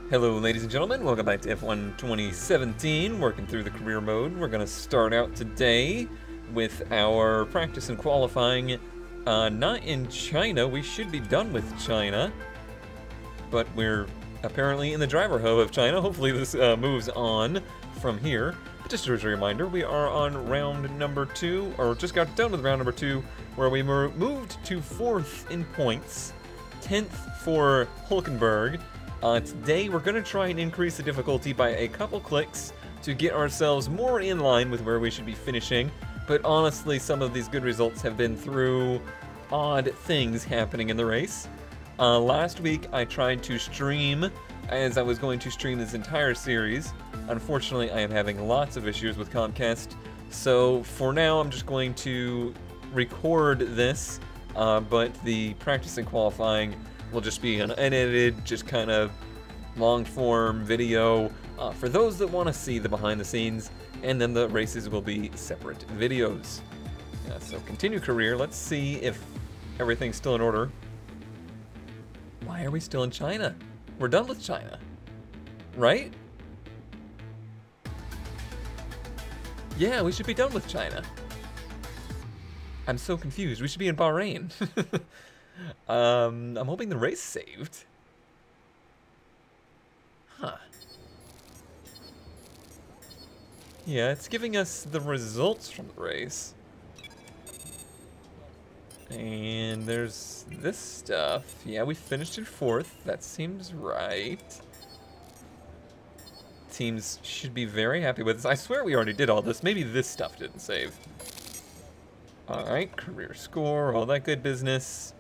Hello ladies and gentlemen, welcome back to F1 2017, working through the career mode. We're going to start out today with our practice and qualifying, not in China. We should be done with China, but we're apparently in the driver hub of China. Hopefully this moves on from here. But just as a reminder, we are on round number 2, or just got done with round number 2, where we were moved to 4th in points, 10th for Hulkenberg. Today we're going to try and increase the difficulty by a couple clicks to get ourselves more in line with where we should be finishing, but honestly some of these good results have been through odd things happening in the race. Last week I tried to stream as I was going to stream this entire series. Unfortunately I am having lots of issues with Comcast, so for now I'm just going to record this, but the practice and qualifying will just be an unedited, just kind of long-form video for those that want to see the behind the scenes, and then the races will be separate videos. So continue career. Let's see if everything's still in order. Why are we still in China? We're done with China, right? Yeah, we should be done with China. I'm so confused. We should be in Bahrain. I'm hoping the race saved. Huh. Yeah, it's giving us the results from the race. And there's this stuff. Yeah, we finished in 4th. That seems right. Teams should be very happy with this. I swear we already did all this. Maybe this stuff didn't save. Alright, career score, all that good business.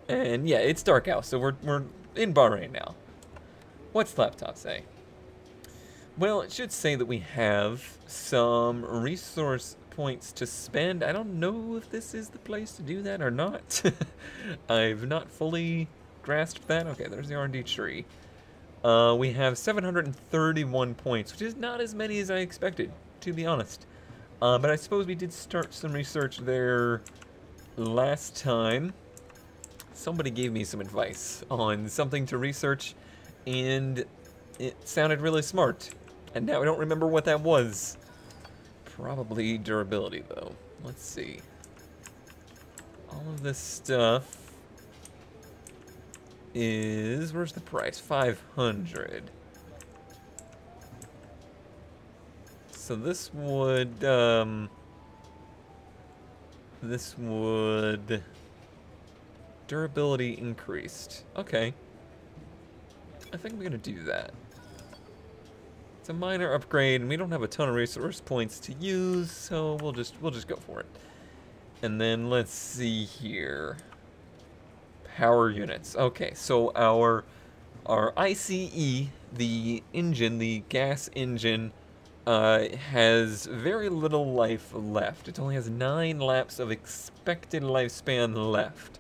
And yeah, it's dark out, so we're in Bahrain now. What's the laptop say? Well, it should say that we have some resource points to spend. I don't know if this is the place to do that or not. I've not fully grasped that. Okay, there's the R&D tree. We have 731 points, which is not as many as I expected, to be honest. But I suppose we did start some research there last time. Somebody gave me some advice on something to research, and it sounded really smart. And now I don't remember what that was. Probably durability, though. Let's see. All of this stuff is... Where's the price? 500. So this would... Durability increased. Okay. I think I'm gonna do that. It's a minor upgrade, and we don't have a ton of resource points to use, so we'll just go for it. And then let's see here. Power units. Okay, so our ICE, the engine, the gas engine, has very little life left. It only has 9 laps of expected lifespan left.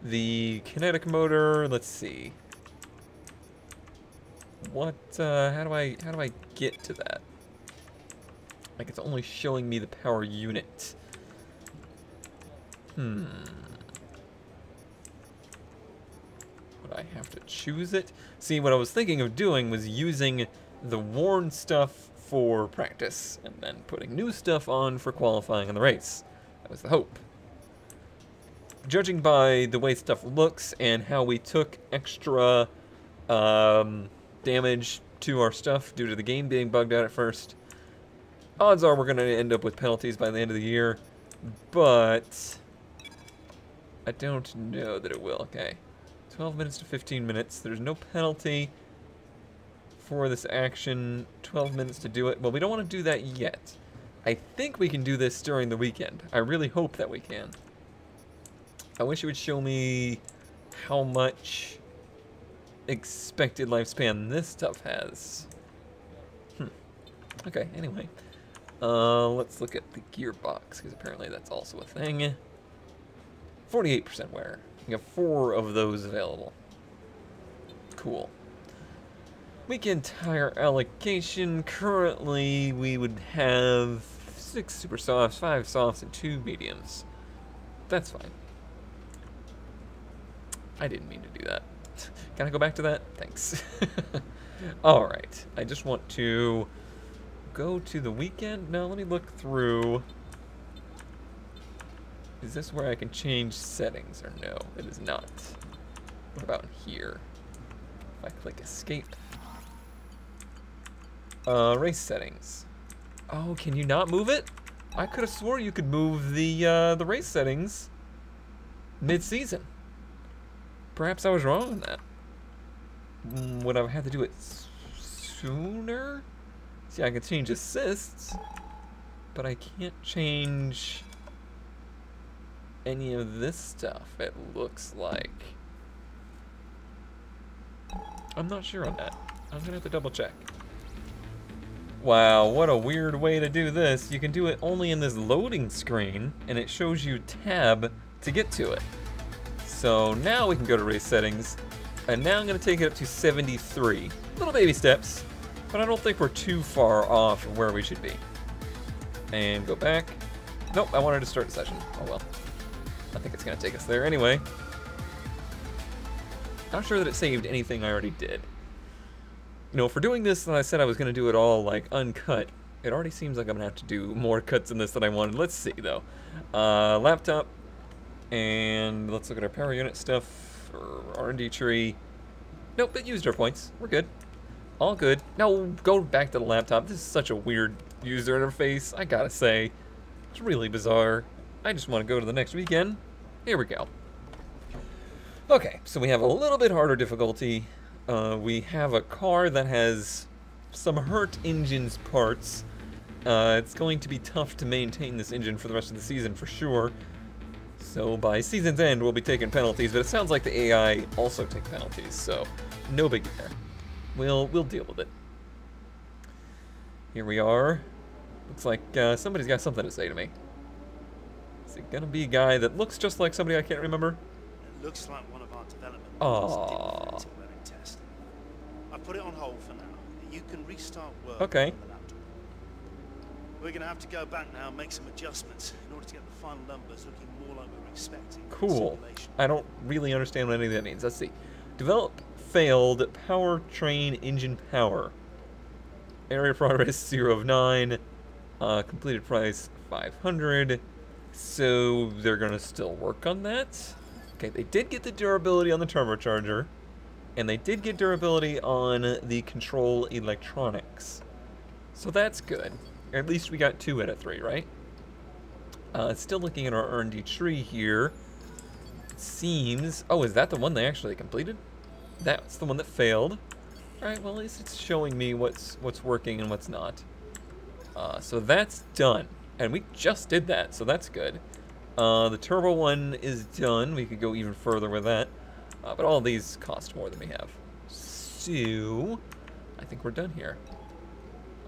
The kinetic motor, let's see. What, how do I get to that? Like, it's only showing me the power unit. Would I have to choose it? See, what I was thinking of doing was using the worn stuff for practice, and then putting new stuff on for qualifying in the race. That was the hope. Judging by the way stuff looks and how we took extra damage to our stuff due to the game being bugged out at first, odds are we're going to end up with penalties by the end of the year, but I don't know that it will. Okay, 12 minutes to 15 minutes. There's no penalty for this action. 12 minutes to do it. Well, we don't want to do that yet. I think we can do this during the weekend. I really hope that we can. I wish it would show me how much expected lifespan this stuff has. Okay, anyway. Let's look at the gearbox, because apparently that's also a thing. 48% wear. We have 4 of those available. Cool. Weekend tire allocation. Currently, we would have 6 super softs, 5 softs, and 2 mediums. That's fine. I didn't mean to do that. Can I go back to that? Thanks. Alright, I just want to go to the weekend. No, let me look through. Is this where I can change settings or no? It is not. What about here? If I click escape. Race settings. Oh, can you not move it? I could have swore you could move the race settings mid-season. Perhaps I was wrong on that. Would I have had to do it sooner? See, I can change assists, but I can't change any of this stuff, it looks like. I'm not sure on that. I'm gonna have to double check. Wow, what a weird way to do this. You can do it only in this loading screen, and it shows you tab to get to it. So now we can go to race settings, and now I'm gonna take it up to 73. Little baby steps, but I don't think we're too far off of where we should be. And go back. Nope, I wanted to start the session. Oh well. I think it's gonna take us there anyway. Not sure that it saved anything I already did. You know, for doing this, and I said I was gonna do it all like uncut, it already seems like I'm gonna have to do more cuts in this than I wanted. Let's see though. Laptop, and let's look at our power unit stuff, or R&D tree. Nope, it used our points. We're good. All good. Now we'll go back to the laptop. This is such a weird user interface, I gotta say. It's really bizarre. I just want to go to the next weekend. Here we go. Okay, so we have a little bit harder difficulty. We have a car that has some hurt engine's parts. It's going to be tough to maintain this engine for the rest of the season for sure. So by season's end, we'll be taking penalties, but it sounds like the AI also take penalties, so no biggie there. We'll deal with it. Here we are. Looks like somebody's got something to say to me. Is it gonna be a guy that looks just like somebody I can't remember? It looks like one of our development Aww. testing. I put it on hold for now. You can restart work Okay. on the laptop. We're gonna have to go back now and make some adjustments in order to get the final numbers looking more like we were expecting. Cool. I don't really understand what any of that means. Let's see. Develop failed powertrain engine power. Area progress 0 of 9. Completed price 500. So they're gonna still work on that. Okay, they did get the durability on the turbocharger, and they did get durability on the control electronics. So that's good. At least we got 2 out of 3, right? Still looking at our R&D tree here. It seems... Oh, is that the one they actually completed? That's the one that failed. Alright, well at least it's showing me what's working and what's not. So that's done. And we just did that, so that's good. The turbo one is done. We could go even further with that. But all of these cost more than we have. So, I think we're done here.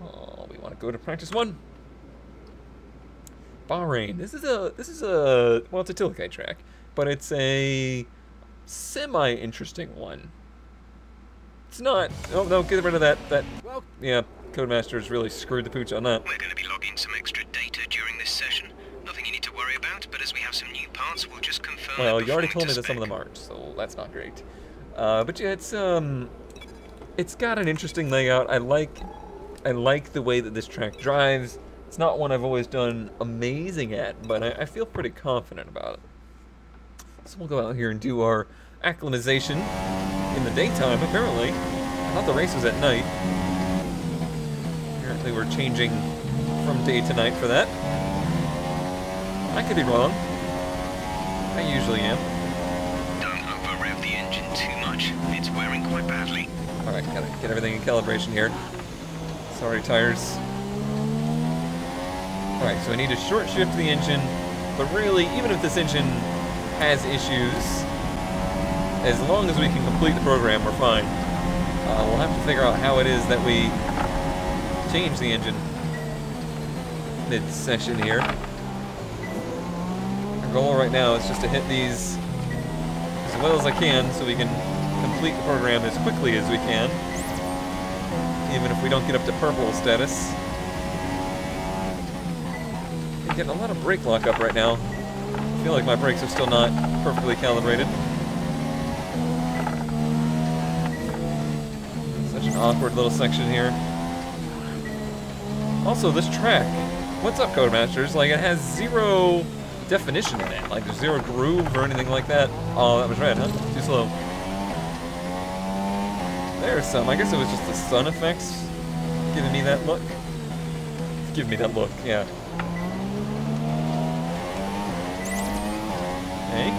We want to go to practice 1. Bahrain. This is a well, it's a Tilkite track, but it's a semi-interesting one. It's not. Oh no, get rid of that. Yeah, Codemaster's really screwed the pooch on that. We're going to be logging some extra data during this session. Nothing you need to worry about, but as we have some new parts, we'll just confirm. Well, you already told me that some of them aren't, so that's not great. But yeah, it's got an interesting layout. I like the way that this track drives. It's not one I've always done amazing at, but I feel pretty confident about it. So we'll go out here and do our acclimatization in the daytime, apparently. I thought the race was at night. Apparently we're changing from day to night for that. I could be wrong. I usually am. Don't over-rev the engine too much. It's wearing quite badly. Alright, gotta get everything in calibration here. Sorry, tires. Alright, so I need to short shift the engine, but really, even if this engine has issues, as long as we can complete the program, we're fine. We'll have to figure out how it is that we change the engine mid-session here. Our goal right now is just to hit these as well as I can so we can complete the program as quickly as we can, even if we don't get up to purple status. I'm getting a lot of brake lockup right now. I feel like my brakes are still not perfectly calibrated. Awkward little section here. Also, this track, what's up, Codemasters? Like, it has zero definition in it. Like, there's zero groove or anything like that. Oh, that was red, huh? Too slow. There's some. I guess it was just the sun effects giving me that look. Give me that look, yeah. Okay.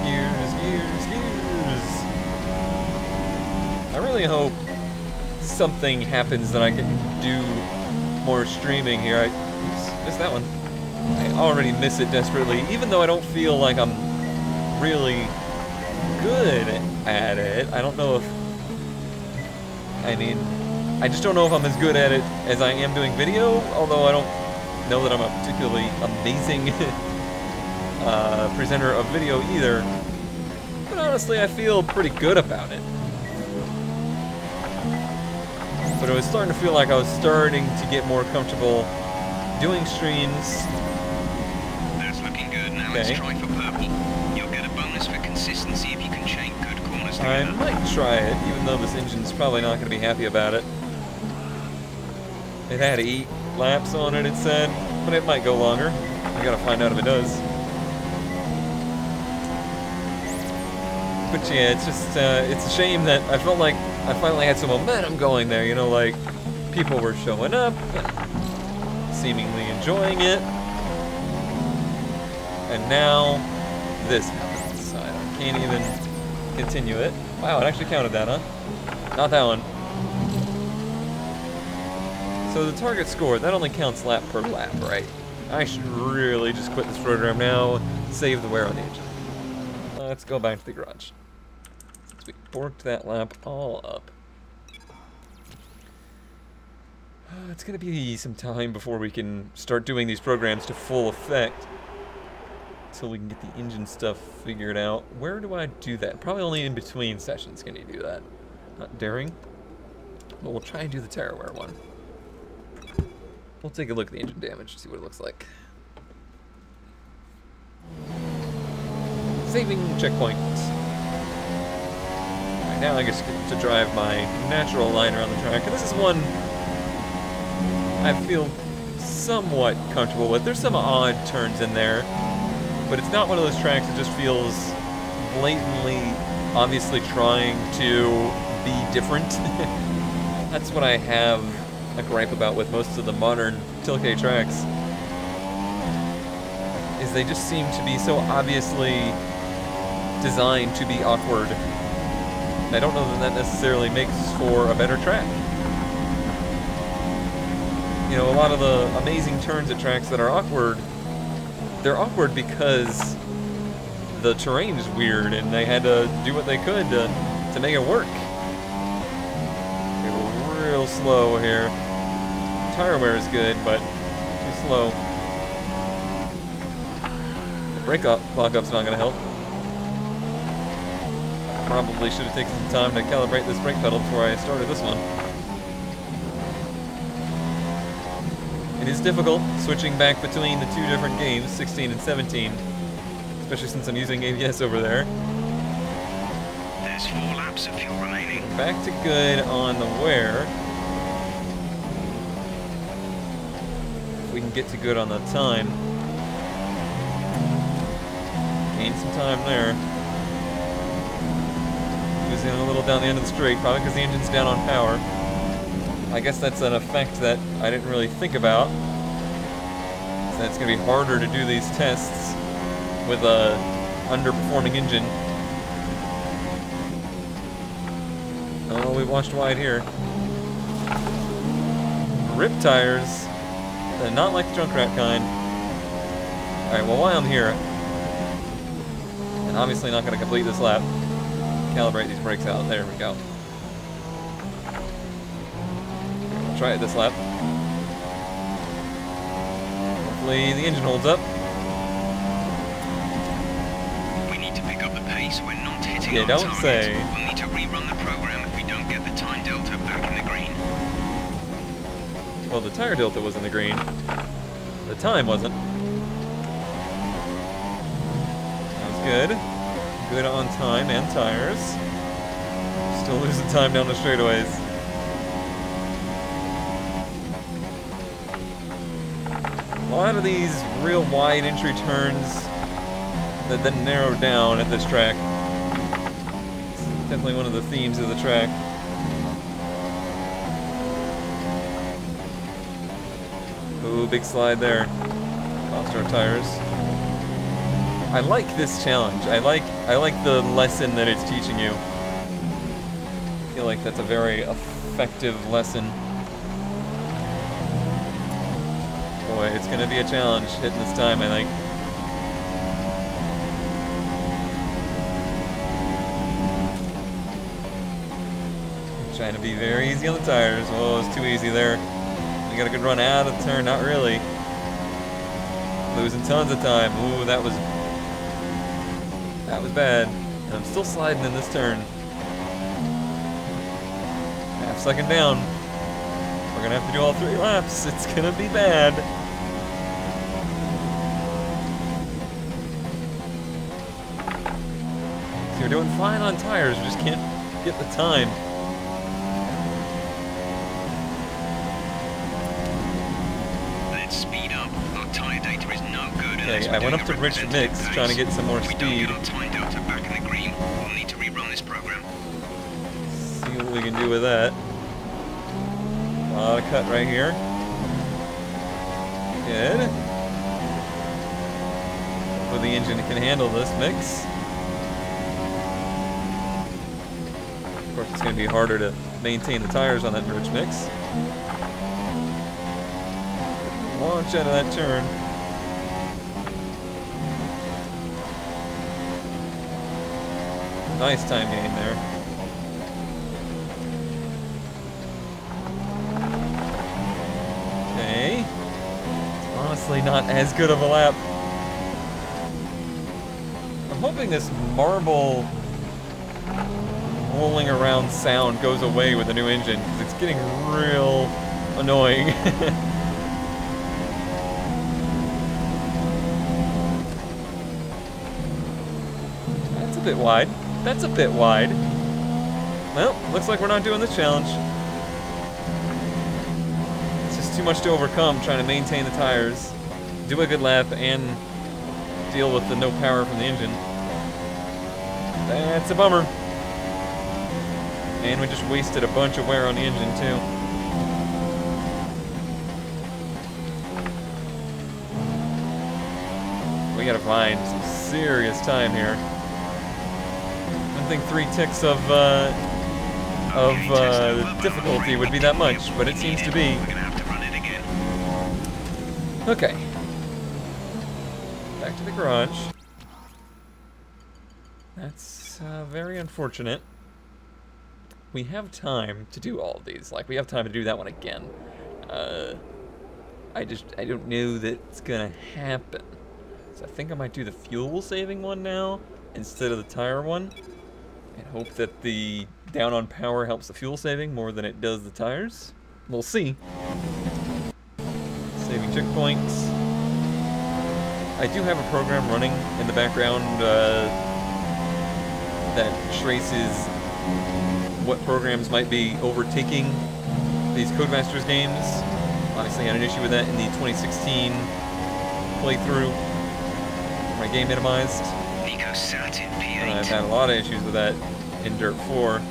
Gears. I really hope something happens that I can do more streaming here. Oops, missed that one. I already miss it desperately, even though I don't feel like I'm really good at it. I don't know if... I mean, I just don't know if I'm as good at it as I am doing video, although I don't know that I'm a particularly amazing presenter of video either. But honestly, I feel pretty good about it. But it was starting to feel like I was starting to get more comfortable doing streams. That's looking good. Now let's try for purple. You'll get a bonus for consistency if you can chain good corners together. I might try it, even though this engine's probably not going to be happy about it. It had 8 laps on it, it said, but it might go longer. I gotta find out if it does. But yeah, it's just, it's a shame that I felt like I finally had some momentum going there, you know, like, people were showing up, seemingly enjoying it, and now this happens. I can't even continue it. Wow, it actually counted that, huh? Not that one. So the target score, that only counts lap per lap, right? I should really just quit this program now, save the wear on the engine. Let's go back to the garage. So we borked that lap all up. It's gonna be some time before we can start doing these programs to full effect. Until we can get the engine stuff figured out. Where do I do that? Probably only in between sessions can you do that. Not daring. But we'll try and do the tire wear one. We'll take a look at the engine damage, see what it looks like. Saving checkpoint. Alright, now I just get to drive my natural line around the track. And this is one I feel somewhat comfortable with. There's some odd turns in there, but it's not one of those tracks that just feels blatantly, obviously trying to be different. That's what I have a gripe about with most of the modern Tilke tracks, is they just seem to be so obviously designed to be awkward. And I don't know that that necessarily makes for a better track. You know, a lot of the amazing turns at tracks that are awkward, they're awkward because the terrain is weird and they had to do what they could to make it work. Real slow here. Tire wear is good, but too slow. The brake lock-up's not going to help. Probably should have taken some time to calibrate this brake pedal before I started this one. It is difficult switching back between the two different games, 16 and 17, especially since I'm using ABS over there. There's 4 laps of fuel remaining. Back to good on the wear. If we can get to good on the time. Gain some time there. Losing a little down the end of the straight, probably because the engine's down on power. I guess that's an effect that I didn't really think about. So it's going to be harder to do these tests with a underperforming engine. Oh, we washed wide here. Rip tires. They're not like the Junkrat kind. Alright, well while I'm here, and obviously not going to complete this lap, calibrate these brakes out. There we go. I'll try it this lap. Hopefully the engine holds up. We need to pick up the pace. We're not hitting our don't target. say. We'll need to rerun the program if we don't get the time delta back in the green. Well, the tire delta was in the green. The time wasn't. That was good. Good on time and tires. Still losing time down the straightaways. A lot of these real wide entry turns that then narrow down at this track. It's definitely one of the themes of the track. Ooh, big slide there. Cost our tires. I like this challenge. I like the lesson that it's teaching you. I feel like that's a very effective lesson. Boy, it's gonna be a challenge hitting this time, I think. Trying to be very easy on the tires. Oh, it's too easy there. You got a good run out of the turn, not really. Losing tons of time. Ooh, that was bad. And I'm still sliding in this turn. Half second down. We're gonna have to do all 3 laps. It's gonna be bad. So we're doing fine on tires, we just can't get the time. Let's speed up. Our tire data is no good. Okay, I went up to rich mix, trying to get some more speed. If we don't get our time delta back in the green, we'll need to rerun this program. See what we can do with that. A lot of cut right here. Good. Hopefully the engine can handle this mix. Of course, it's going to be harder to maintain the tires on that rich mix. Launch out of that turn. Nice time gain there. Okay. It's honestly not as good of a lap. I'm hoping this marble rolling around sound goes away with the new engine, because it's getting real annoying. That's a bit wide. That's a bit wide. Well, looks like we're not doing this challenge. It's just too much to overcome trying to maintain the tires, do a good lap, and deal with the no power from the engine. That's a bummer. And we just wasted a bunch of wear on the engine, too. We gotta find some serious time here. I think 3 ticks of difficulty would be that much, but it seems to be. We're gonna have to run it again. Okay. Back to the garage. That's very unfortunate. We have time to do all of these. Like, we have time to do that one again. I don't know that it's gonna happen. So I think I might do the fuel saving one now instead of the tire one, and hope that the down on power helps the fuel saving more than it does the tires. We'll see. Saving checkpoints. I do have a program running in the background that traces what programs might be overtaking these Codemasters games. Obviously, I had an issue with that in the 2016 playthrough. My game minimized. Nico sat in P8. And I've had a lot of issues with that in Dirt 4.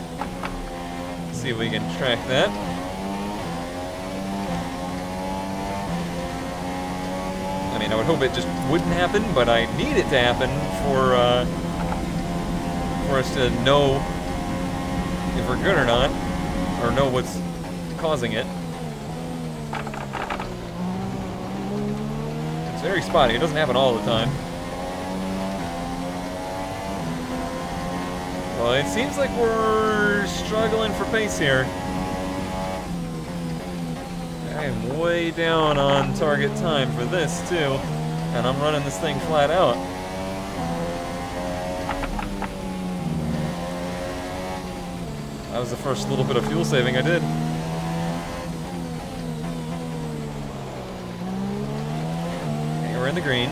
Let's see if we can track that. I mean, I would hope it just wouldn't happen, but I need it to happen for us to know if we're good or not, or know what's causing it. It's very spotty. It doesn't happen all the time. Well, it seems like we're struggling for pace here. I am way down on target time for this, too. And I'm running this thing flat out. That was the first little bit of fuel saving I did. Okay, we're in the green.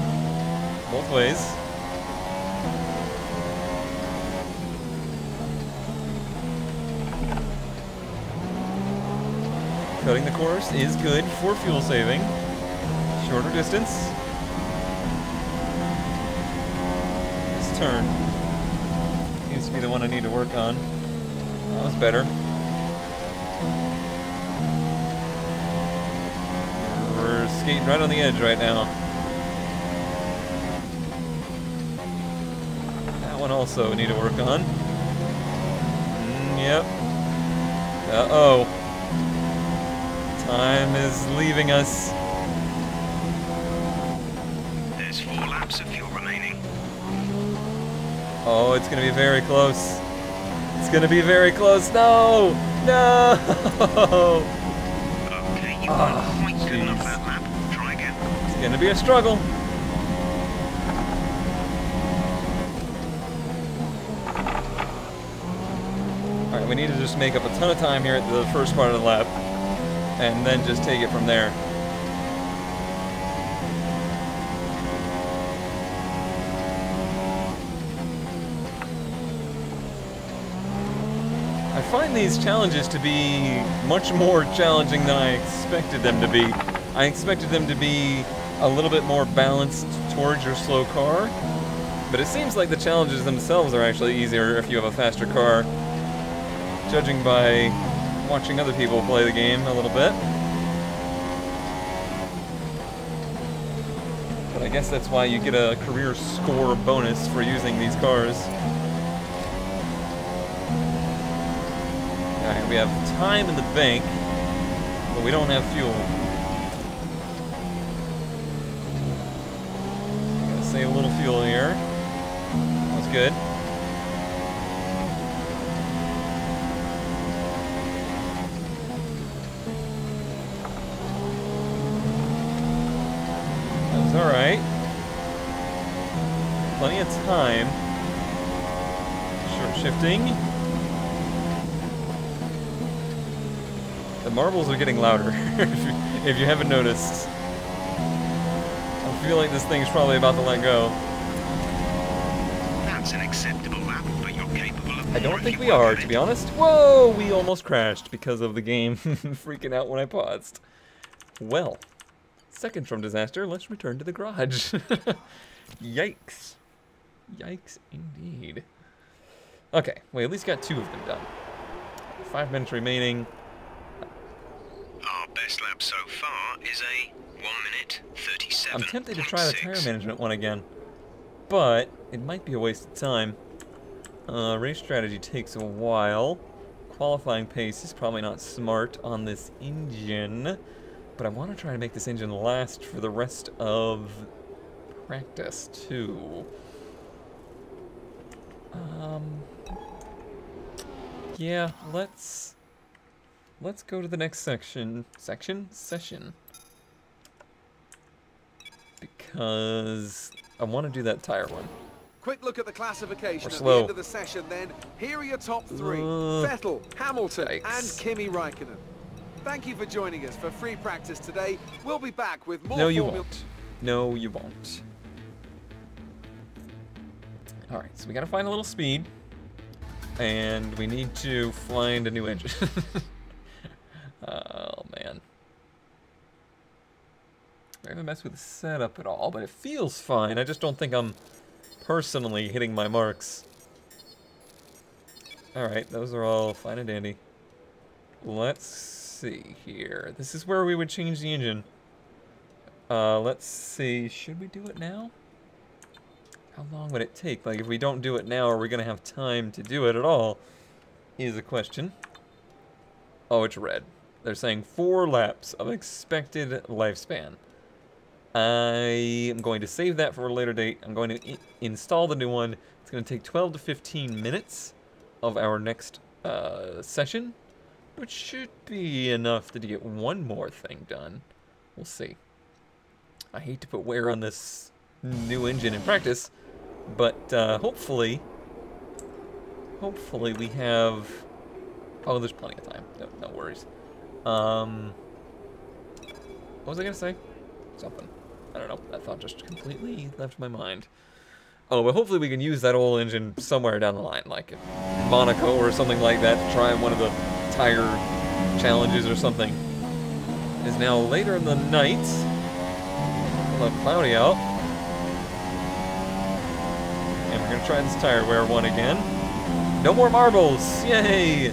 Both ways. Cutting the course is good for fuel saving. Shorter distance. This turn seems to be the one I need to work on. That was better. We're skating right on the edge right now. That one also we need to work on. Yep. Uh-oh. Time is leaving us. There's 4 laps of fuel remaining. Oh, it's gonna be very close. It's gonna be very close. No! No! Okay, you weren't quite good enough that lap. Try again. It's gonna be a struggle. Alright, we need to just make up a ton of time here at the first part of the lap, and then just take it from there. I find these challenges to be much more challenging than I expected them to be. I expected them to be a little bit more balanced towards your slow car, but it seems like the challenges themselves are actually easier if you have a faster car, judging by watching other people play the game a little bit. But I guess that's why you get a career score bonus for using these cars. Alright, we have time in the bank, but we don't have fuel. Gotta save a little fuel here. That's good. That's alright. Plenty of time. Short shifting. The marbles are getting louder, if you haven't noticed. I feel like this thing's probably about to let go. That's an acceptable lap, but you're capable of I don't think we are, to be honest. Whoa, we almost crashed because of the game freaking out when I paused. Well, second from disaster, let's return to the garage. Yikes. Yikes indeed. Okay, we at least got 2 of them done. 5 minutes remaining. Our best lap so far is a 1 minute 37. I'm tempted to try the tire management one again, but it might be a waste of time. Race strategy takes a while. Qualifying pace is probably not smart on this engine, but I want to try to make this engine last for the rest of practice too. Yeah, let's go to the next session, because I want to do that tire one. Quick look at the classification at slow. the end of the session then. Here are your top 3. Vettel, Hamilton and Kimi Räikkönen. Thank you for joining us for free practice today. We'll be back with more No, you won't. No, you won't. Alright, so we gotta find a little speed. And we need to find a new engine. Oh, man. I haven't messed with the setup at all, but it feels fine. I just don't think I'm personally hitting my marks. Alright, those are all fine and dandy. Let's see here. This is where we would change the engine. Let's see. Should we do it now? How long would it take? Like, if we don't do it now, are we going to have time to do it at all? Is a question. Oh, it's red. They're saying 4 laps of expected lifespan. I am going to save that for a later date. I'm going to install the new one. It's going to take 12 to 15 minutes of our next session, which should be enough to get one more thing done. We'll see. I hate to put wear on this new engine in practice, but hopefully we have... Oh, there's plenty of time. No worries. What was I gonna say? Something. I don't know. That thought just completely left my mind. Oh, but hopefully we can use that old engine somewhere down the line, like in Monaco or something like that, to try one of the tire challenges or something. is now later in the night. A little cloudy out. And we're gonna try this tire wear one again. No more marbles! Yay!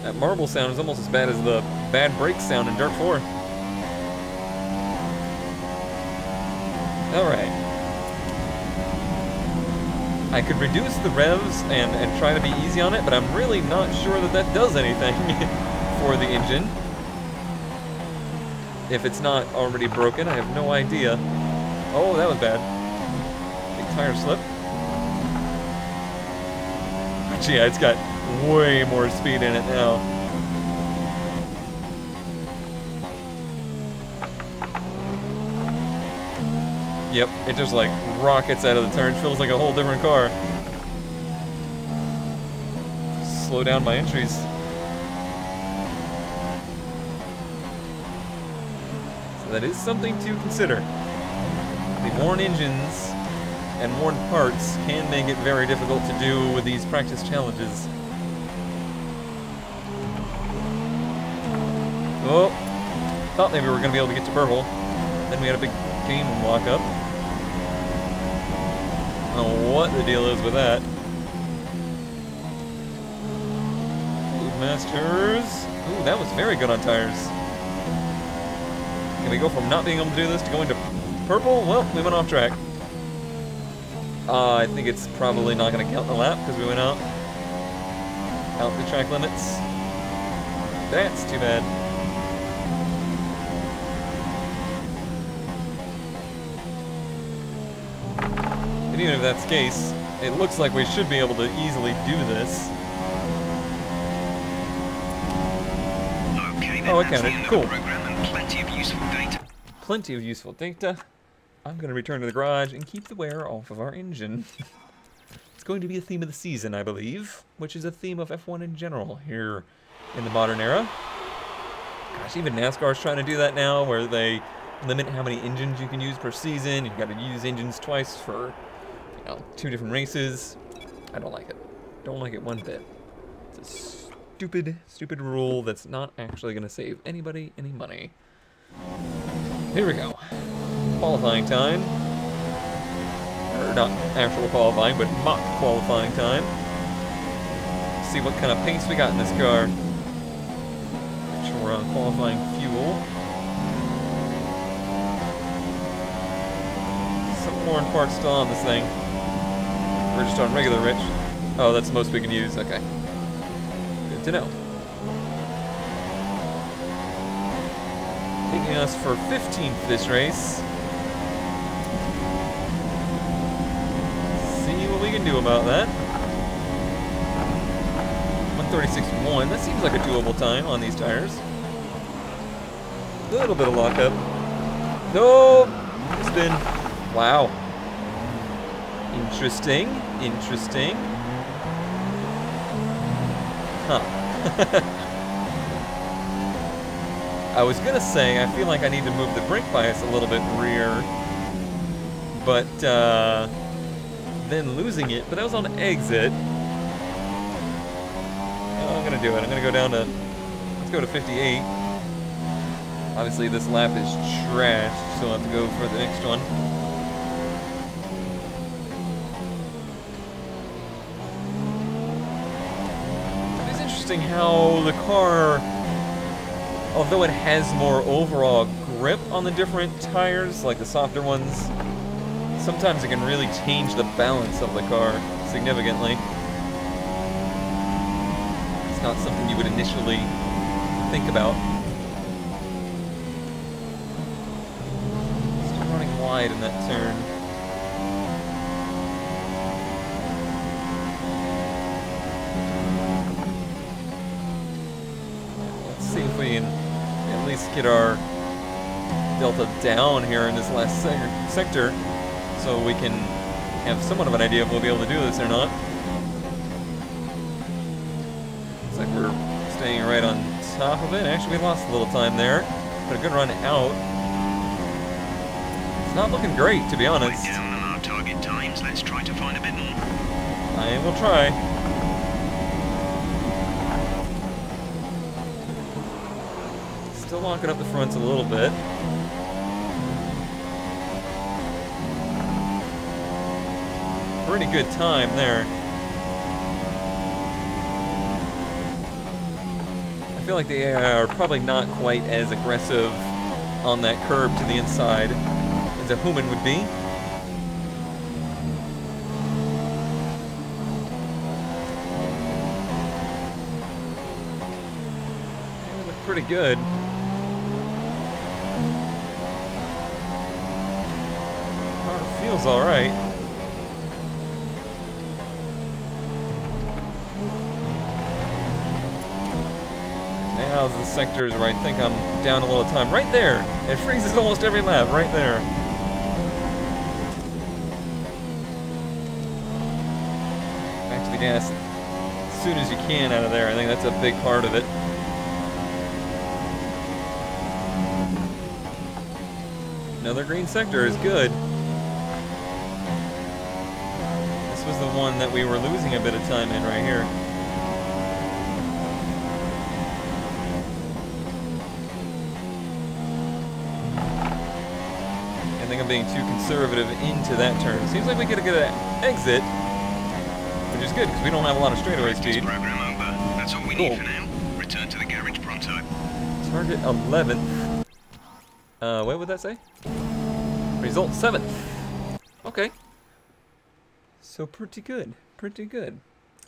That marble sound is almost as bad as the bad brake sound in Dirt 4. Alright. I could reduce the revs and try to be easy on it, but I'm really not sure that that does anything for the engine. If it's not already broken, I have no idea. Oh, that was bad. Big tire slip. But yeah, it's got way more speed in it now. Yep, it just like rockets out of the turn. Feels like a whole different car. Slow down my entries. So that is something to consider. The worn engines and worn parts can make it very difficult to do with these practice challenges. Oh, thought maybe we were going to be able to get to purple. Then we had a big game lock up. I don't know what the deal is with that. Masters. Ooh, that was very good on tires. Can we go from not being able to do this to going to purple? Well, we went off track. I think it's probably not going to count the lap because we went out the track limits. That's too bad. And even if that's the case, it looks like we should be able to easily do this. Okay, oh, it counted. Cool. Plenty of useful data. Plenty of useful data. I'm going to return to the garage and keep the wear off of our engine. It's going to be a theme of the season, I believe, which is a theme of F1 in general here in the modern era. Gosh, even NASCAR's trying to do that now, where they limit how many engines you can use per season. You've got to use engines twice for 2 different races. I don't like it. Don't like it one bit. It's a stupid rule that's not actually going to save anybody any money. Here we go. Qualifying time. Or not actual qualifying, but mock qualifying time. See what kind of pace we got in this car. Make sure we're on qualifying fuel. Some foreign parts still on this thing. We're just on regular rich. Oh, that's the most we can use. Okay. Good to know. Taking us for 15th this race. See what we can do about that. 136.1. That seems like a doable time on these tires. A little bit of lockup. No! Spin. Wow. Interesting. Interesting. Huh. I was gonna say, I feel like I need to move the brake bias a little bit rear, but then losing it, but that was on exit. Oh, I'm gonna do it. I'm gonna go down to, let's go to 58. Obviously this lap is trashed, so I'll have to go for the next one. It is interesting how the car, although it has more overall grip on the different tires, like the softer ones, sometimes it can really change the balance of the car significantly. It's not something you would initially think about. Still running wide in that turn. Let's see if we can at least get our delta down here in this last sector so we can have somewhat of an idea if we'll be able to do this or not. Looks like we're staying right on top of it. Actually, we lost a little time there, but a good run out. It's not looking great, to be honest. Down on our target times. Let's try to find a bit more. I will try. Still locking up the fronts a little bit. Pretty good time there. I feel like the AI are probably not quite as aggressive on that curb to the inside as a human would be. They look pretty good. Car feels all right. Now the sectors where I think I'm down a little time. Right there! It freezes almost every lap, right there. Back to the gas as soon as you can out of there. I think that's a big part of it. Another green sector is good. This was the one that we were losing a bit of time in right here. I think I'm being too conservative into that turn. Seems like we get a good exit, which is good because we don't have a lot of straightaway speed. Program over. That's all we need for now. Return to the garage pronto. Target 11th. What would that say? Result 7th. Okay. So pretty good. Pretty good.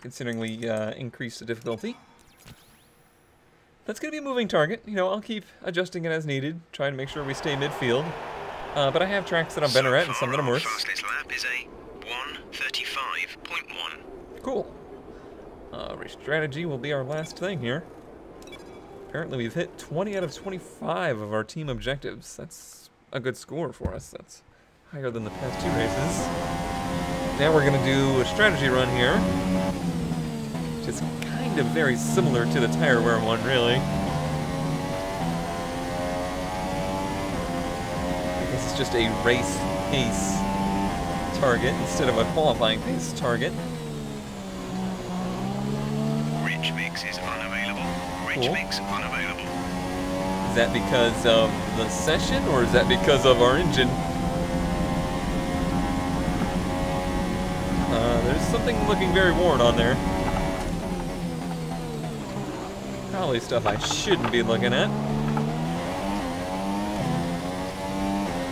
Considering we increased the difficulty. That's going to be a moving target. You know, I'll keep adjusting it as needed. Try to make sure we stay midfield. But I have tracks that I'm better at and some that I'm worse. Fastest lap is a 1:35.1. Cool. Strategy will be our last thing here. Apparently we've hit 20 out of 25 of our team objectives. That's a good score for us. That's higher than the past 2 races. Now we're going to do a strategy run here, which is kind of very similar to the tire wear one, really. I guess it's just a race pace target instead of a qualifying pace target. Rich mix is unavailable. Rich mix unavailable. Is that because of the session, or is that because of our engine? There's something looking very worn on there. Probably stuff I shouldn't be looking at.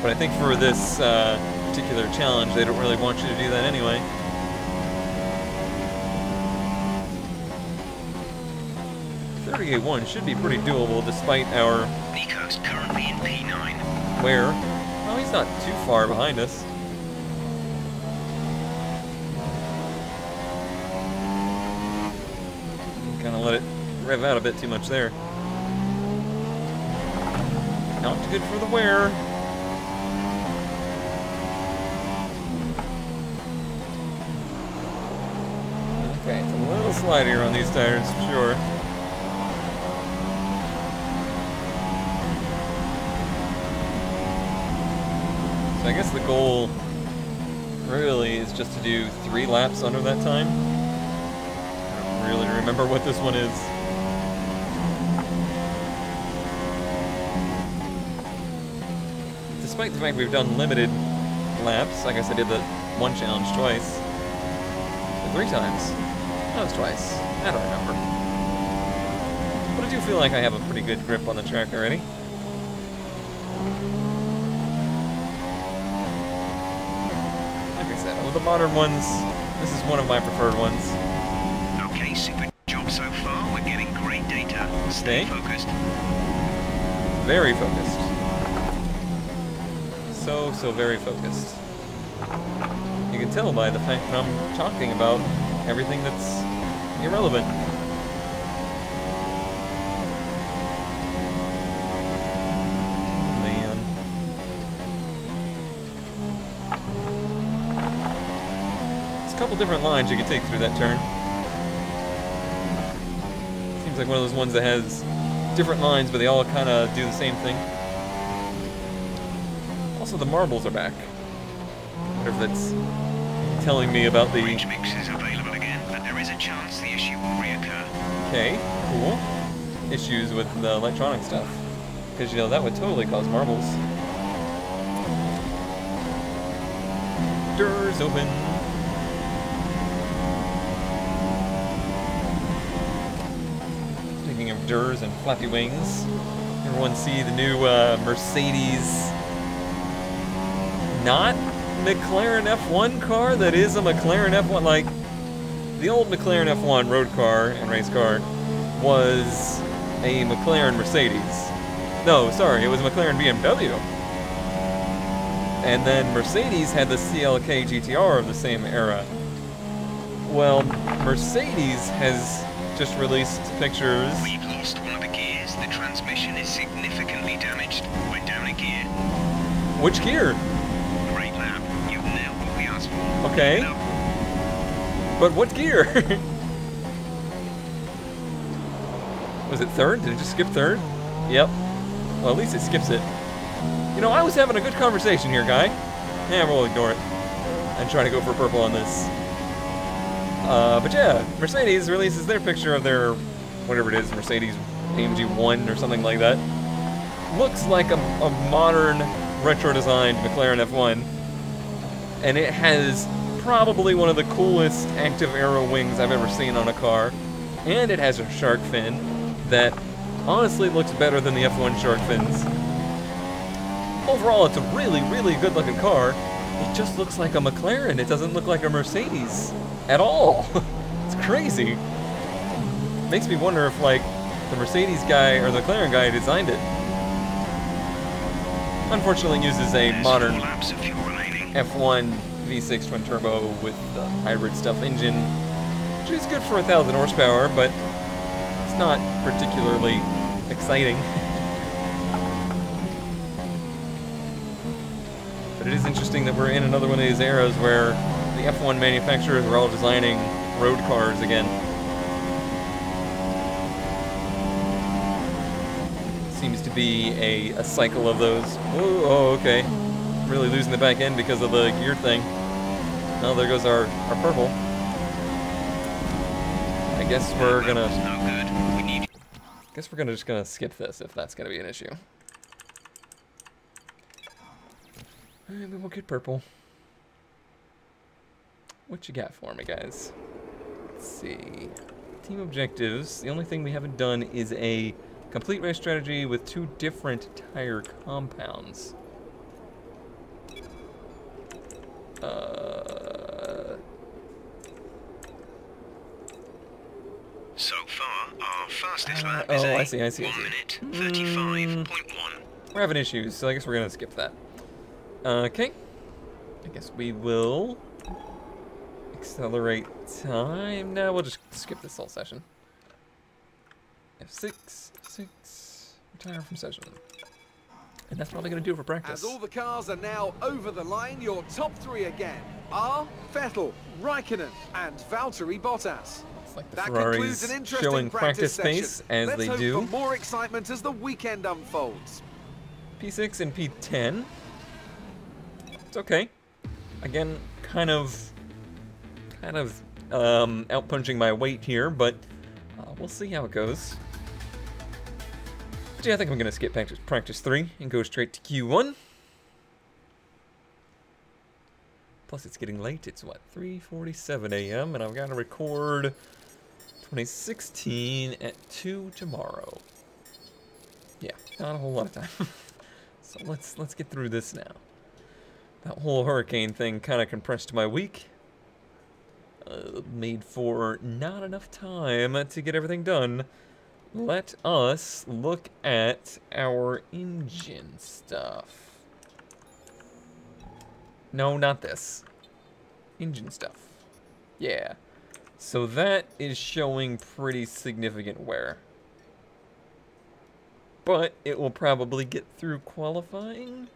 But I think for this particular challenge, they don't really want you to do that anyway. .38.1 should be pretty doable despite our... Nico's currently in P9. Where? Oh, he's not too far behind us. Kind of let it rev out a bit too much there. Not good for the wear. Okay, it's a little slidier on these tires, for sure. So I guess the goal really is just to do 3 laps under that time. I don't really remember what this one is. Despite the fact we've done limited laps, I guess I did the one challenge twice. Or 3 times. That was twice. I don't remember. But I do feel like I have a pretty good grip on the track already. With the modern ones, this is one of my preferred ones. Okay, super job so far. We're getting great data. Stay focused. Very focused. So very focused. You can tell by the fact that I'm talking about everything that's irrelevant. Couple different lines you can take through that turn. Seems like one of those ones that has different lines, but they all kind of do the same thing. Also, the marbles are back. I wonder if that's telling me about the... Range mix is available again, but there is a chance the issue will reoccur. Okay, cool. Issues with the electronic stuff. because, you know, that would totally cause marbles. Doors open. Speaking of doors and flappy wings, everyone see the new Mercedes, not McLaren F1 car that is a McLaren F1, like the old McLaren F1 road car and race car was a McLaren Mercedes. No, sorry, it was a McLaren BMW. And then Mercedes had the CLK GTR of the same era. Well, Mercedes has just released pictures. We've lost one of the gears. The transmission is significantly damaged. We're down a gear. Which gear? Great lap. You've nailed what we asked for. Okay. But what gear? Was it third? Did it just skip third? Yep. Well, at least it skips it. You know, I was having a good conversation here, guy. Yeah, we'll ignore it. And try to go for purple on this. But yeah, Mercedes releases their picture of their, whatever it is, Mercedes AMG 1 or something like that. Looks like a modern, retro-designed McLaren F1. And it has probably one of the coolest active aero wings I've ever seen on a car. And it has a shark fin that honestly looks better than the F1 shark fins. Overall, it's a really, really good-looking car. It just looks like a McLaren. It doesn't look like a Mercedes at all. It's crazy. Makes me wonder if, like, the Mercedes guy or the McLaren guy designed it. Unfortunately, it uses a modern F1 V6 twin turbo with the hybrid stuff engine, which is good for 1,000 horsepower, but it's not particularly exciting. But it is interesting that we're in another one of these eras where the F1 manufacturers are all designing road cars again. Seems to be a cycle of those. Whoa, oh, okay. Really losing the back end because of the gear thing. Oh, there goes our purple. I guess we're gonna... just gonna skip this if that's gonna be an issue. Maybe we'll get purple. What you got for me, guys? Let's see. Team objectives. The only thing we haven't done is a complete race strategy with 2 different tire compounds. So far, our fastest lap is I see. 1 minute 35.1. We're having issues, so I guess we're gonna skip that. Okay. I guess we will accelerate time. No, we'll just skip this whole session. F6, F6, retire from session. And that's probably going to do it for practice. As all the cars are now over the line, your top 3 again are Vettel, Raikkonen, and Valtteri Bottas. It's like the That Ferraris concludes an interesting showing practice pace session. as Let's they hope do. for more excitement as the weekend unfolds. P6 and P10. It's okay. Again, kind of outpunching my weight here, but we'll see how it goes. But yeah, I think I'm going to skip practice 3 and go straight to Q1. Plus, it's getting late. It's, what, 3:47 a.m., and I've got to record 2016 at 2 tomorrow. Yeah, not a whole lot of time. So let's get through this now. That whole hurricane thing kind of compressed my week. Made for not enough time to get everything done. Let us look at our engine stuff. No, not this. Engine stuff. Yeah. So that is showing pretty significant wear. But it will probably get through qualifying.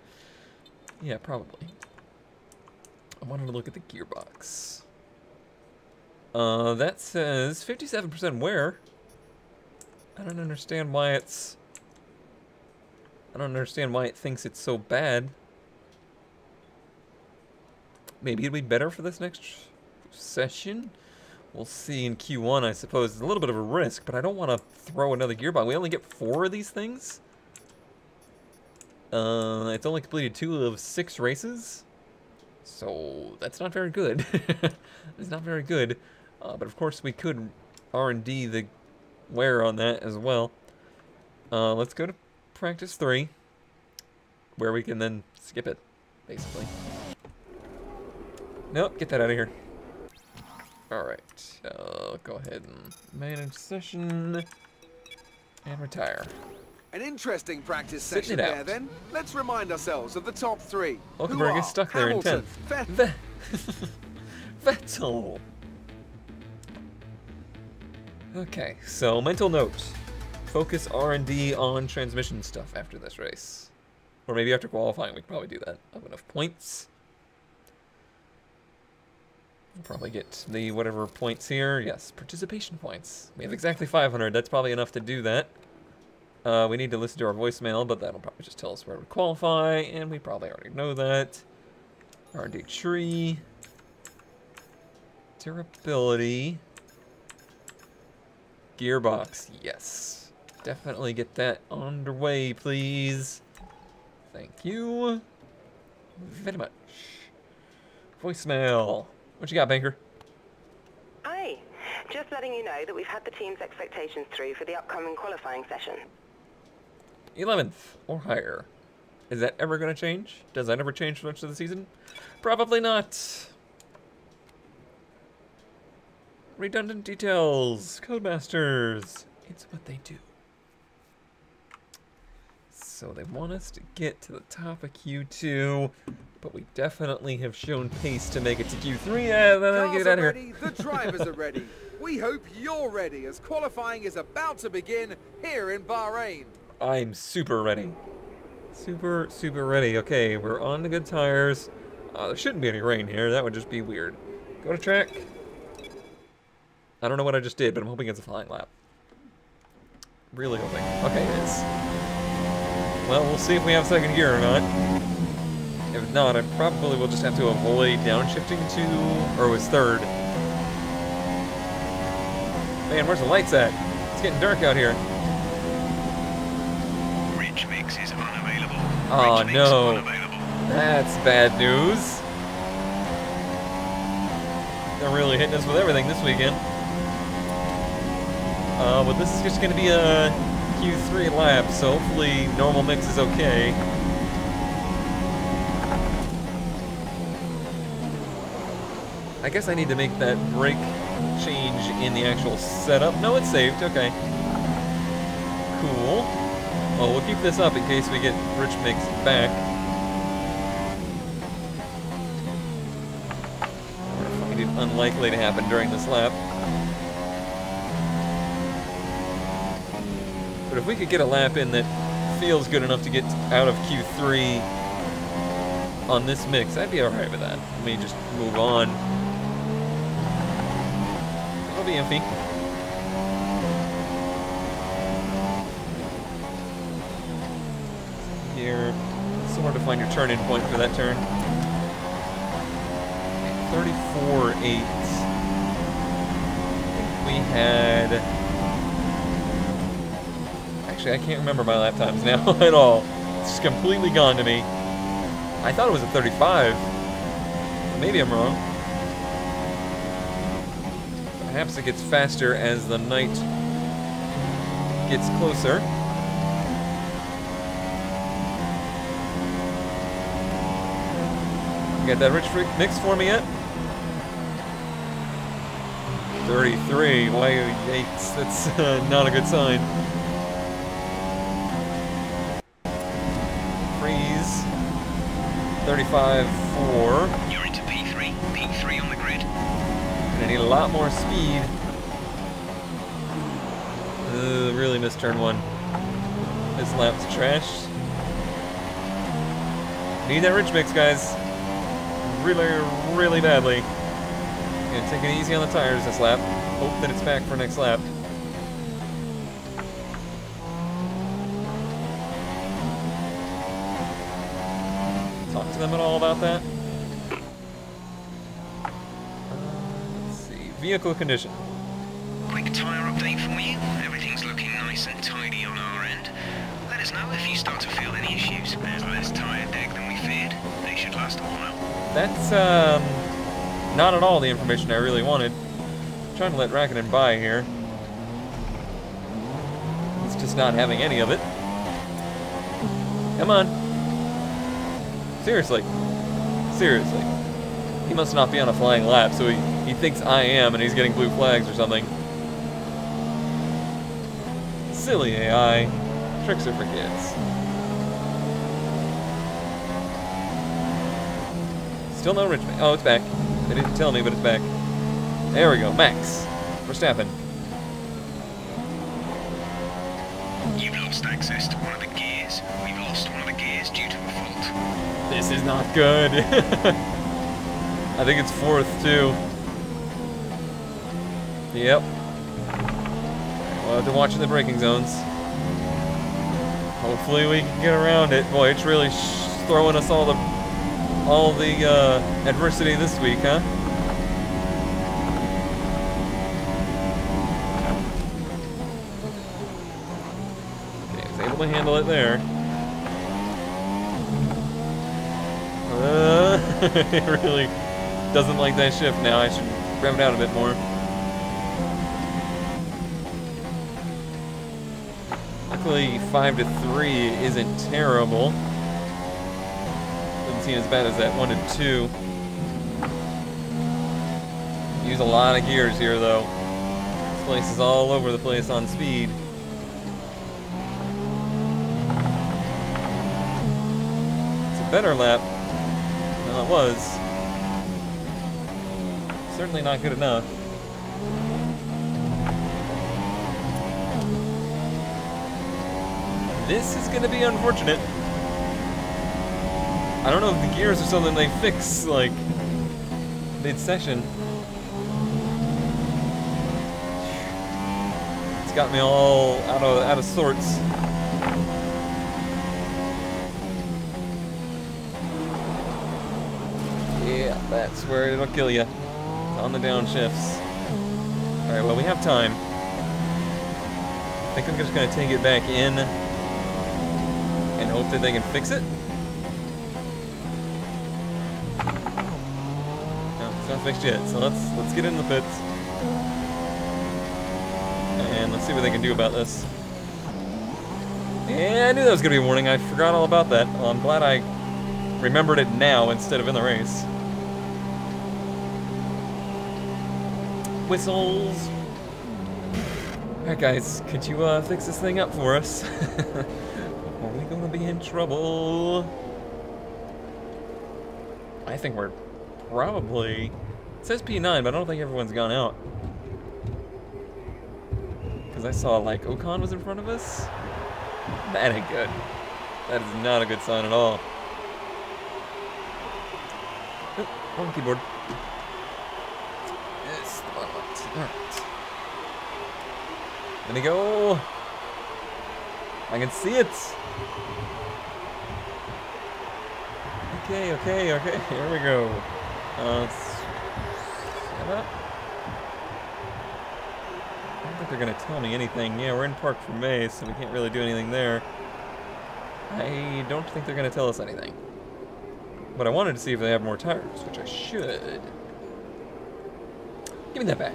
Yeah, probably. I wanted to look at the gearbox. That says 57% wear. I don't understand why it thinks it's so bad. Maybe it'll be better for this next session. We'll see in Q1, I suppose. It's a little bit of a risk, but I don't want to throw another gearbox. We only get 4 of these things. It's only completed 2 of 6 races, so that's not very good. It's not very good, but of course we could R&D the wear on that as well. Let's go to practice 3, where we can then skip it, basically. Nope, get that out of here. Alright, go ahead and manage session and retire. An interesting practice session there, then. Let's remind ourselves of the top 3. Hulkenberg gets stuck there in 10th. Vettel. Okay, so mental note. Focus R&D on transmission stuff after this race. Or maybe after qualifying, we could probably do that. Have enough points. We'll probably get the whatever points here. Yes, participation points. We have exactly 500. That's probably enough to do that. We need to listen to our voicemail, but that'll probably just tell us where we qualify, and we probably already know that. R&D tree. Durability. Gearbox, yes. Definitely get that underway, please. Thank you very much. Voicemail. What you got, Banker? Hi. Just letting you know that we've had the team's expectations through for the upcoming qualifying session. 11th or higher. Is that ever going to change? Does that ever change for the rest of the season? Probably not. Redundant details. Codemasters. It's what they do. So they want us to get to the top of Q2, but we definitely have shown pace to make it to Q3. Yeah, then I get out of here. Ready, the drivers are ready. We hope you're ready as qualifying is about to begin here in Bahrain. I'm super ready. Super ready. Okay, we're on the good tires. There shouldn't be any rain here. That would just be weird. Go to track. I don't know what I just did, but I'm hoping it's a flying lap. Really hoping. Okay, it is. Well, we'll see if we have second gear or not. If not, I probably will just have to avoid downshifting to, or was third. Man, where's the lights at? It's getting dark out here. Rich mix is unavailable. Oh Rich no, mix unavailable. That's bad news. They're really hitting us with everything this weekend. But this is just going to be a Q3 lap, so hopefully normal mix is okay. I guess I need to make that brake change in the actual setup. No, it's saved. Okay. Cool. Well, we'll keep this up in case we get rich mix back. I find it unlikely to happen during this lap. But if we could get a lap in that feels good enough to get out of Q3 on this mix, I'd be alright with that. Let me just move on. It'll be empty. Here. It's hard to find your turn-in point for that turn. 34.8. We had... Actually, I can't remember my lap times now at all. It's just completely gone to me. I thought it was at 35. Maybe I'm wrong. Perhaps it gets faster as the night gets closer. You got that rich mix for me yet? 33. Why, yikes. That's not a good sign. Freeze. 35.4. You're into P3. P3 on the grid. I need a lot more speed. Really missed turn 1. This lap's trashed. Need that rich mix, guys. Really badly. Gonna take it easy on the tires this lap. Hope that it's back for next lap. Talk to them at all about that? Let's see. Vehicle condition. Quick tyre update for you. Everything's looking nice and tidy on our end. Let us know if you start to feel any issues. That's not at all the information I really wanted. I'm trying to let Raikkonen by here. He's just not having any of it. Come on. Seriously. Seriously. He must not be on a flying lap, so he thinks I am, and he's getting blue flags or something. Silly AI. Tricks are for kids. Still no Richmond. Oh, it's back. They didn't tell me, but it's back. There we go. Max Verstappen. You've lost access to one of the gears. We've lost one of the gears due to a fault. This is not good. I think it's fourth, too. Yep. We'll have to watch in the braking zones. Hopefully we can get around it. Boy, it's really throwing us all the adversity this week, huh? Okay, I was able to handle it there. It really doesn't like that shift now. I should rev it out a bit more. Luckily, 5-3 isn't terrible. Doesn't seem as bad as that 1-2. Use a lot of gears here, though. This place is all over the place on speed. It's a better lap than it was. Certainly not good enough. This is going to be unfortunate. I don't know if the gears are something they fix, like, mid-session. It's got me all out of sorts. Yeah, that's where it'll kill you. On the downshifts. Alright, well, we have time. I think I'm just going to take it back in and hope that they can fix it. No, it's not fixed yet, so let's get in the pits. And let's see what they can do about this. Yeah, I knew that was going to be a warning. I forgot all about that. Well, I'm glad I remembered it now instead of in the race. Whistles. Alright guys, could you fix this thing up for us? Are we gonna be in trouble? I think we're probably... It says P9, but I don't think everyone's gone out. Because I saw, like, Ocon was in front of us. That ain't good. That is not a good sign at all. Oh, wrong keyboard. Yes, the bottom left. Alright. Let me go. I can see it. Okay. Here we go. Let's set up. I don't think they're going to tell me anything. Yeah, we're in Park for May, so we can't really do anything there. I don't think they're going to tell us anything. But I wanted to see if they have more tires, which I should. Give me that back.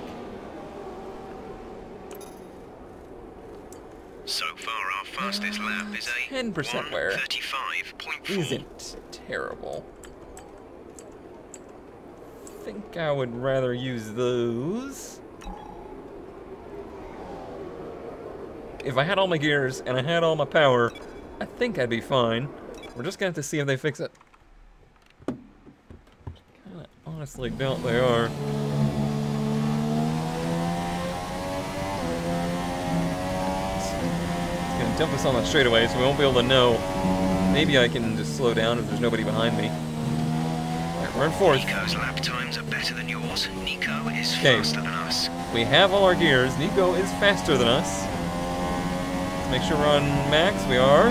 So far, our fastest lap is a 10% wear. 1:35.4. Isn't terrible. I think I would rather use those. If I had all my gears and I had all my power, I think I'd be fine. We're just gonna have to see if they fix it. Kinda honestly doubt they are. Dump us on that straightaway, so we won't be able to know. Maybe I can just slow down if there's nobody behind me. Alright, we're in fourth. Nico's lap times are better than yours. Nico is faster than us. We have all our gears. Nico is faster than us. Let's make sure we're on max. We are.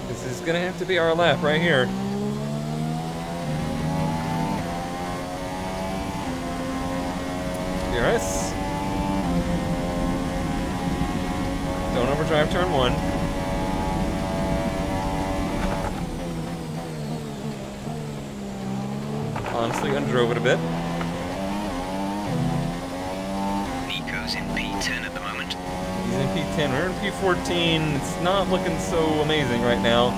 This is gonna have to be our lap right here. DRS. Don't overdrive turn 1. honestly undrove it a bit. Nico's in P10 at the moment. He's in P10. We're in P14. It's not looking so amazing right now.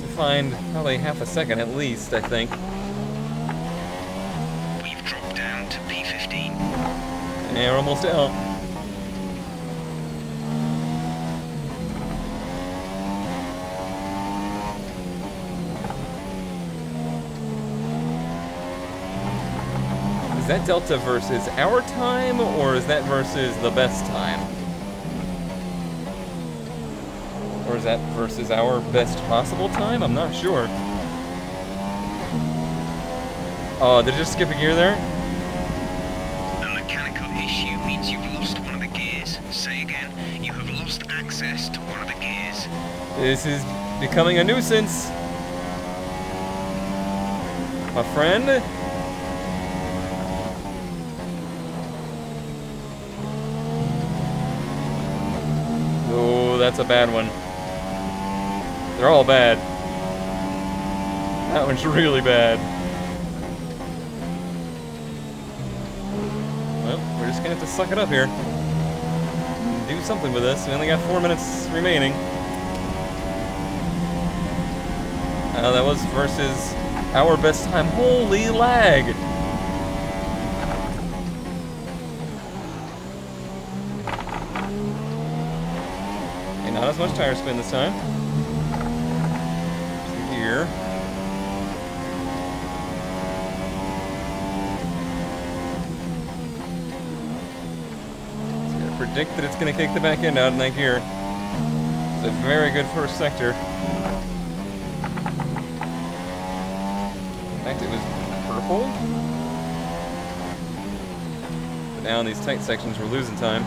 To find probably half a second at least, I think. We've dropped down to P15. And we're almost out. Is that delta versus our time, or is that versus the best time? Or is that versus our best possible time? I'm not sure. Oh, did it just skip a gear there? A mechanical issue means you've lost one of the gears. Say again, you have lost access to one of the gears. This is becoming a nuisance. My friend? Oh, that's a bad one. They're all bad. That one's really bad. Well, we're just gonna have to suck it up here. Do something with this. We only got 4 minutes remaining. That was versus our best time. Holy lag! Okay, not as much tire spin this time. Here. It's gonna predict that it's gonna kick the back end out in that gear. It's a very good first sector. In fact, it was purple. But now in these tight sections, we're losing time.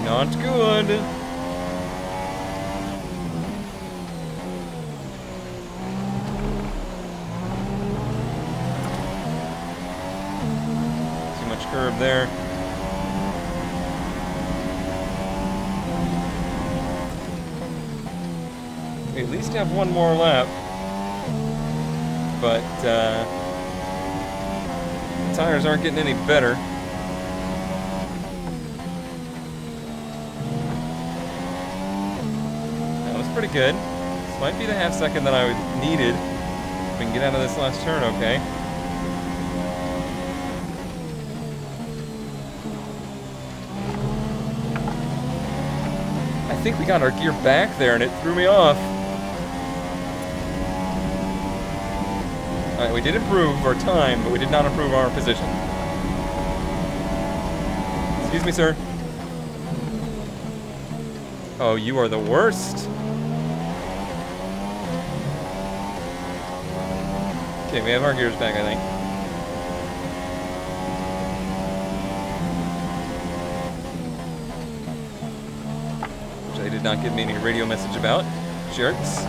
Not good. Curve there. We at least have one more lap, but the tires aren't getting any better. That was pretty good. This might be the half second that I needed. If we can get out of this last turn, okay. I think we got our gear back there and it threw me off. Alright, we did improve our time, but we did not improve our position. Excuse me, sir. Oh, you are the worst. Okay, we have our gears back, I think. They did not give me any radio message about. Jerks.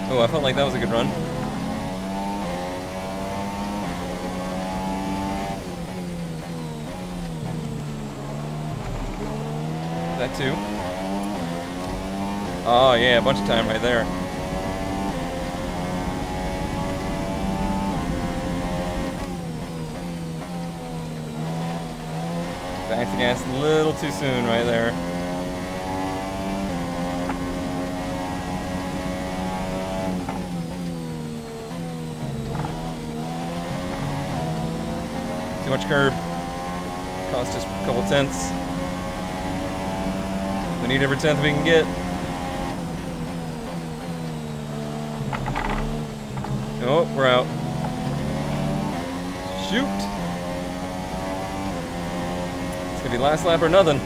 Oh, I felt like that was a good run. That too. Oh yeah, a bunch of time right there. Back to gas a little too soon right there. Too much curb. Cost us a couple tenths. We need every tenth we can get. Oh, we're out. Shoot! It's gonna be last lap or nothing.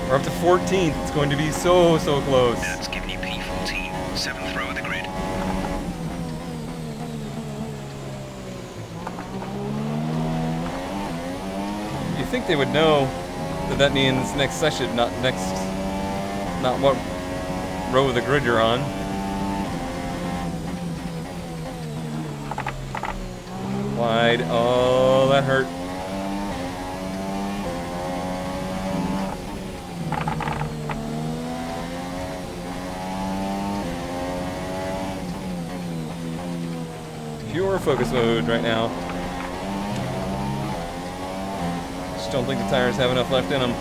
We're up to 14th. It's going to be so close. That's giving you P14, 7th row of the grid. You think they would know that that means next session, not what row of the grid you're on. Wide. Oh, that hurt. Pure focus mode right now. Just don't think the tires have enough left in them.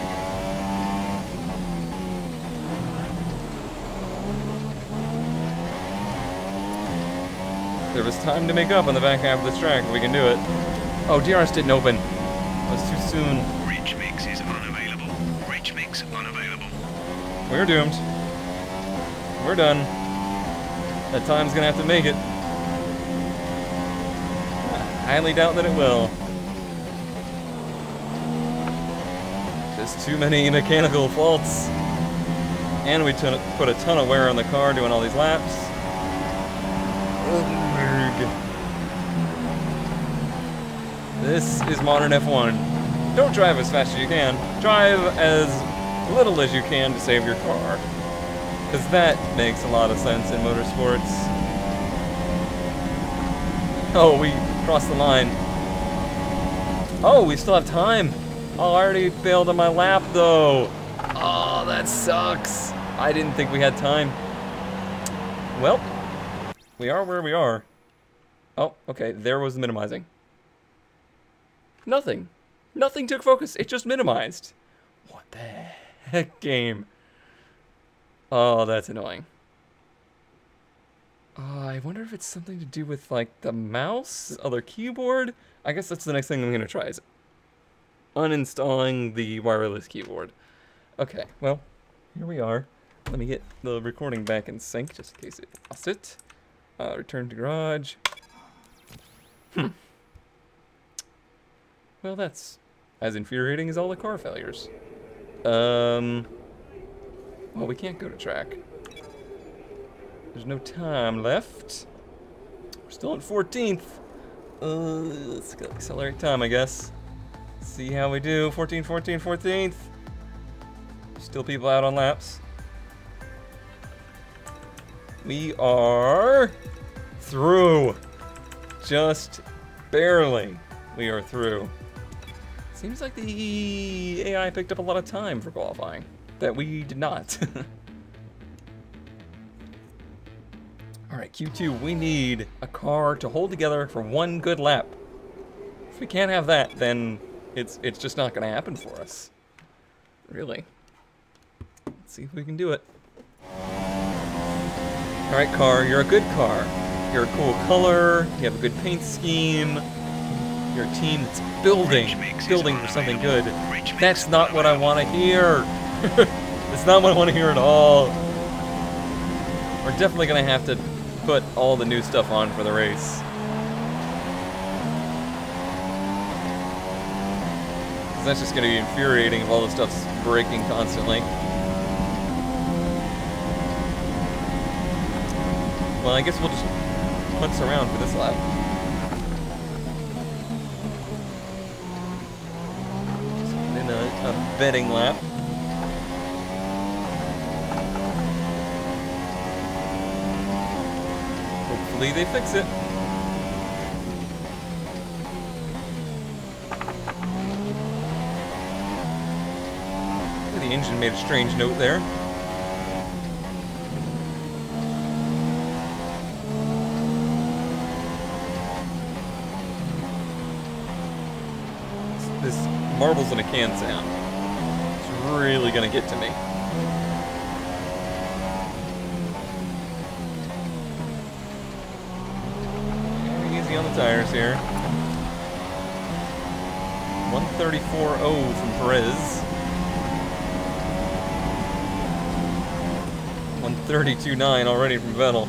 There was time to make up on the back half of this track. We can do it. Oh, DRS didn't open. That was too soon. Rich mix is unavailable. Rich mix unavailable. We're doomed. We're done. That time's gonna have to make it. I highly doubt that it will. Just too many mechanical faults. And we put a ton of wear on the car doing all these laps. This is modern F1. Don't drive as fast as you can. Drive as little as you can to save your car. Because that makes a lot of sense in motorsports. Oh, we crossed the line. Oh, we still have time. Oh, I already failed on my lap, though. Oh, that sucks. I didn't think we had time. Well, we are where we are. Oh, okay, there was the minimizing. Nothing. Nothing took focus. It just minimized. What the heck, game? Oh, that's annoying. I wonder if it's something to do with, like, the mouse? Other keyboard? I guess that's the next thing I'm going to try, is uninstalling the wireless keyboard. Okay, well, here we are. Let me get the recording back in sync, just in case it lost it. Return to garage. Well, that's as infuriating as all the car failures. Well, we can't go to track. There's no time left. We're still in 14th. Let's go accelerate time, I guess. See how we do. 14th, 14th, 14th. Still people out on laps. We are through. Just barely. We are through. Seems like the AI picked up a lot of time for qualifying that we did not. Alright, Q2, we need a car to hold together for one good lap. If we can't have that, then it's just not going to happen for us. Really. Let's see if we can do it. Alright, car, you're a good car. You're a cool color, you have a good paint scheme. You're a team that's building for something good. That's not what I want to hear. That's not what I want to hear at all. We're definitely going to have to put all the new stuff on for the race. Because that's just going to be infuriating if all the stuff's breaking constantly. Well, I guess we'll just putz around for this lap. A betting lap. Hopefully they fix it. The engine made a strange note there. This marbles in a can sound. It's really gonna get to me. Very easy on the tires here. 134.0 from Perez. 132.9 already from Vettel.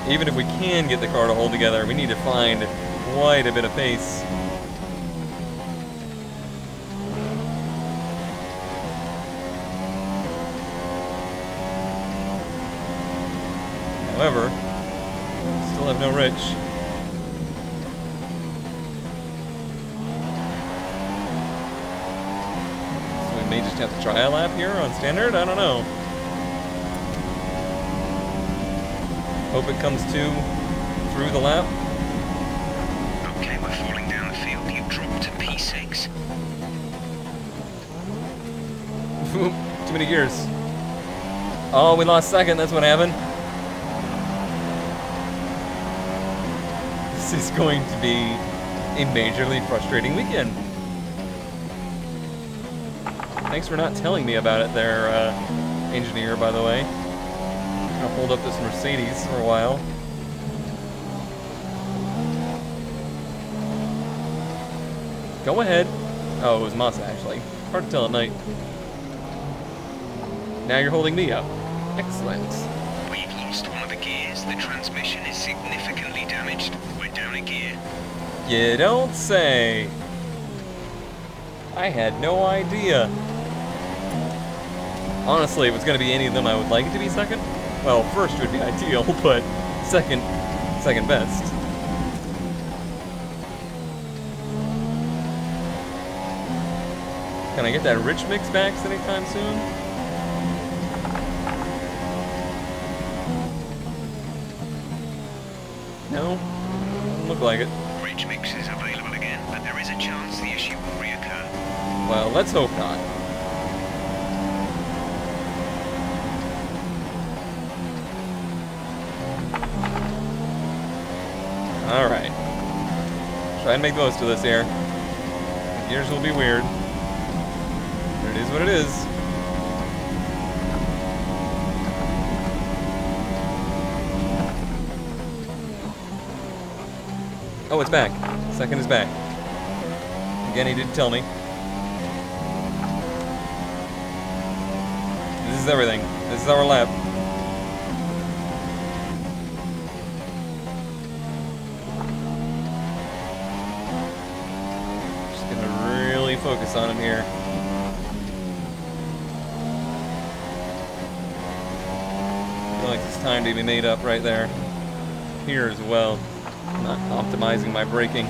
Even if we can get the car to hold together, we need to find quite a bit of pace. However, still have no Rich. So we may just have to try a lap here on standard? I don't know. Hope it comes to through the lap. Okay, we're falling down the field. You've dropped to P6. Too many gears. Oh, we lost second. That's what happened. This is going to be a majorly frustrating weekend. Thanks for not telling me about it there, engineer, by the way. I'm gonna hold up this Mercedes for a while. Go ahead. Oh, it was Massa, actually. Hard to tell at night. Now you're holding me up. Excellent. We've lost one of the gears. The transmission is significantly damaged. We're down a gear. You don't say. I had no idea. Honestly, if it's going to be any of them, I would like it to be second. Well, first would be ideal, but second best. Can I get that rich mix back anytime soon? No? Doesn't look like it. Rich mix is available again, but there is a chance the issue will reoccur. Well, let's hope not. Alright. Try and make the most of this here. Gears will be weird. But it is what it is. Oh, it's back. Second is back. Again, he didn't tell me. This is everything. This is our lap. Just gonna really focus on him here. I feel like there's time to be made up right there. Here as well. Not optimizing my braking.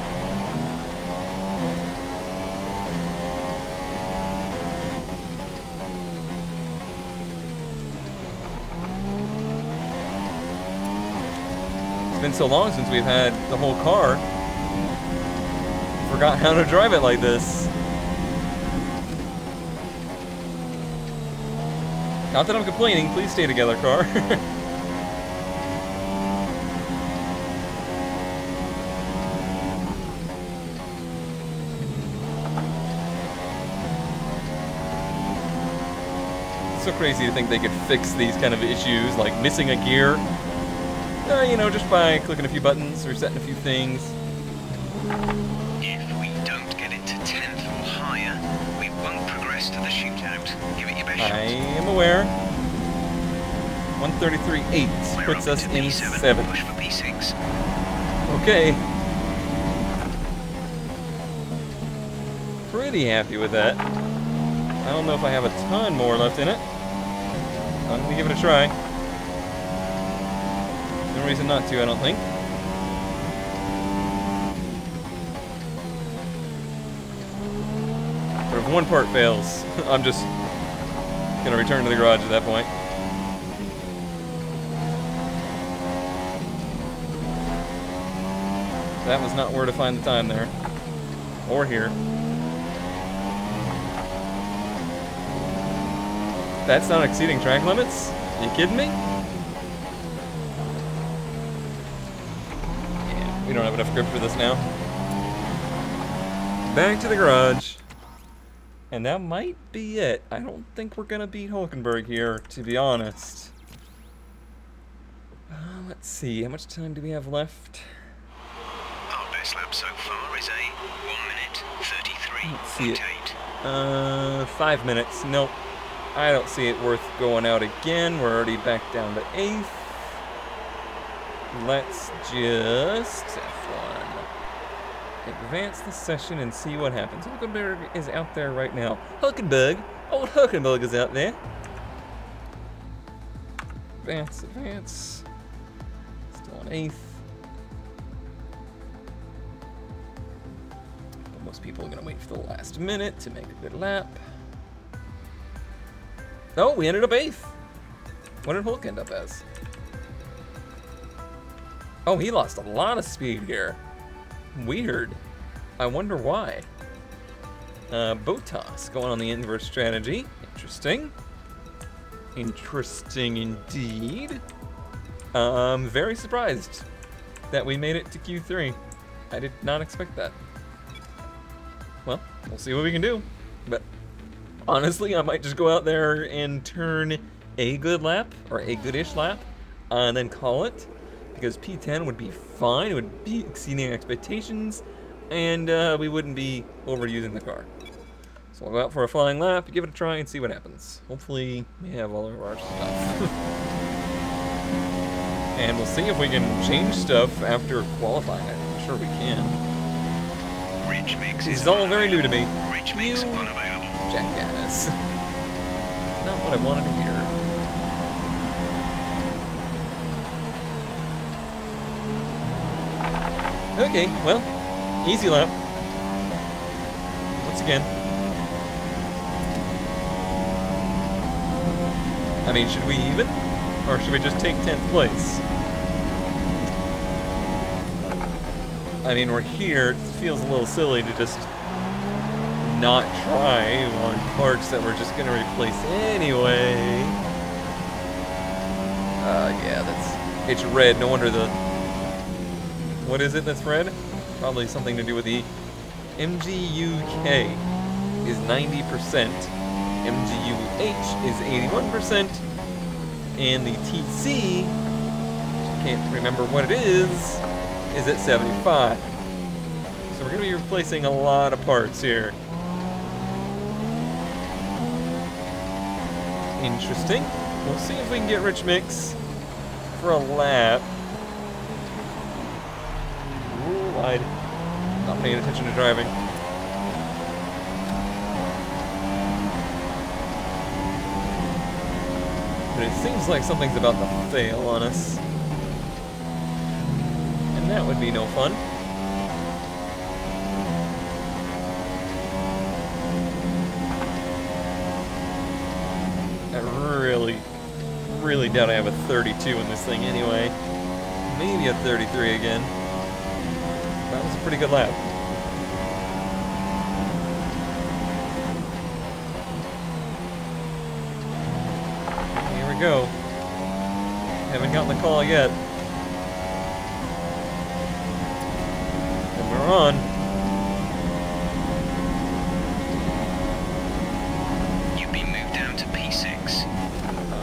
It's been so long since we've had the whole car. Forgot how to drive it like this. Not that I'm complaining, please stay together, car. So crazy to think they could fix these kind of issues, like missing a gear. You know, just by clicking a few buttons, resetting a few things. If we don't get it to 10th or higher, we won't progress to the shootout. Give it your best shot. I am aware. 133.8 puts us in P7. 7th. Push for P6. Okay. Pretty happy with that. I don't know if I have a ton more left in it. I'm gonna give it a try. No reason not to, I don't think. But if one part fails, I'm just gonna return to the garage at that point. That was not where to find the time there. Or here. That's not exceeding track limits? Are you kidding me? Yeah, we don't have enough grip for this now. Back to the garage. And that might be it. I don't think we're gonna beat Hulkenberg here, to be honest. Let's see, how much time do we have left? Our best lap so far is a 1 minute 33.8. Let's see it. 5 minutes. Nope. I don't see it worth going out again. We're already back down to 8th. Let's just F1. Advance the session and see what happens. Hulkenberg is out there right now. Hulkenberg! Old Hulkenberg is out there. Advance, advance. Still on 8th. But most people are going to wait for the last minute to make a good lap. Oh, we ended up 8th. What did Hulk end up as? Oh, he lost a lot of speed here. Weird. I wonder why. Boat toss going on the inverse strategy. Interesting. Interesting indeed. Very surprised that we made it to Q3. I did not expect that. Well, we'll see what we can do. But honestly, I might just go out there and turn a good lap, or a goodish lap, and then call it. Because P10 would be fine, it would be exceeding expectations, and we wouldn't be overusing the car. So I'll go out for a flying lap, give it a try, and see what happens. Hopefully, we have all of our stuff. And we'll see if we can change stuff after qualifying. I'm sure we can. Rich mix This is all very new to me. Rich mix unavailable. Jackass. Not what I wanted to hear. Okay, well, easy lap. Once again. I mean, should we even? Or should we just take 10th place? I mean, we're here. It feels a little silly to just not try on parts that we're just going to replace anyway. Yeah, it's red. No wonder the... What is it that's red? Probably something to do with the MGUK is 90%, MGUH is 81%, and the TC, which I can't remember what it is at 75. So we're going to be replacing a lot of parts here. Interesting. We'll see if we can get Rich Mix for a lap. Wide. Not paying attention to driving. But it seems like something's about to fail on us. And that would be no fun. I really doubt I have a 32 in this thing anyway. Maybe a 33 again. That was a pretty good lap. Here we go. Haven't gotten the call yet. And we're on. You've been moved down to P6.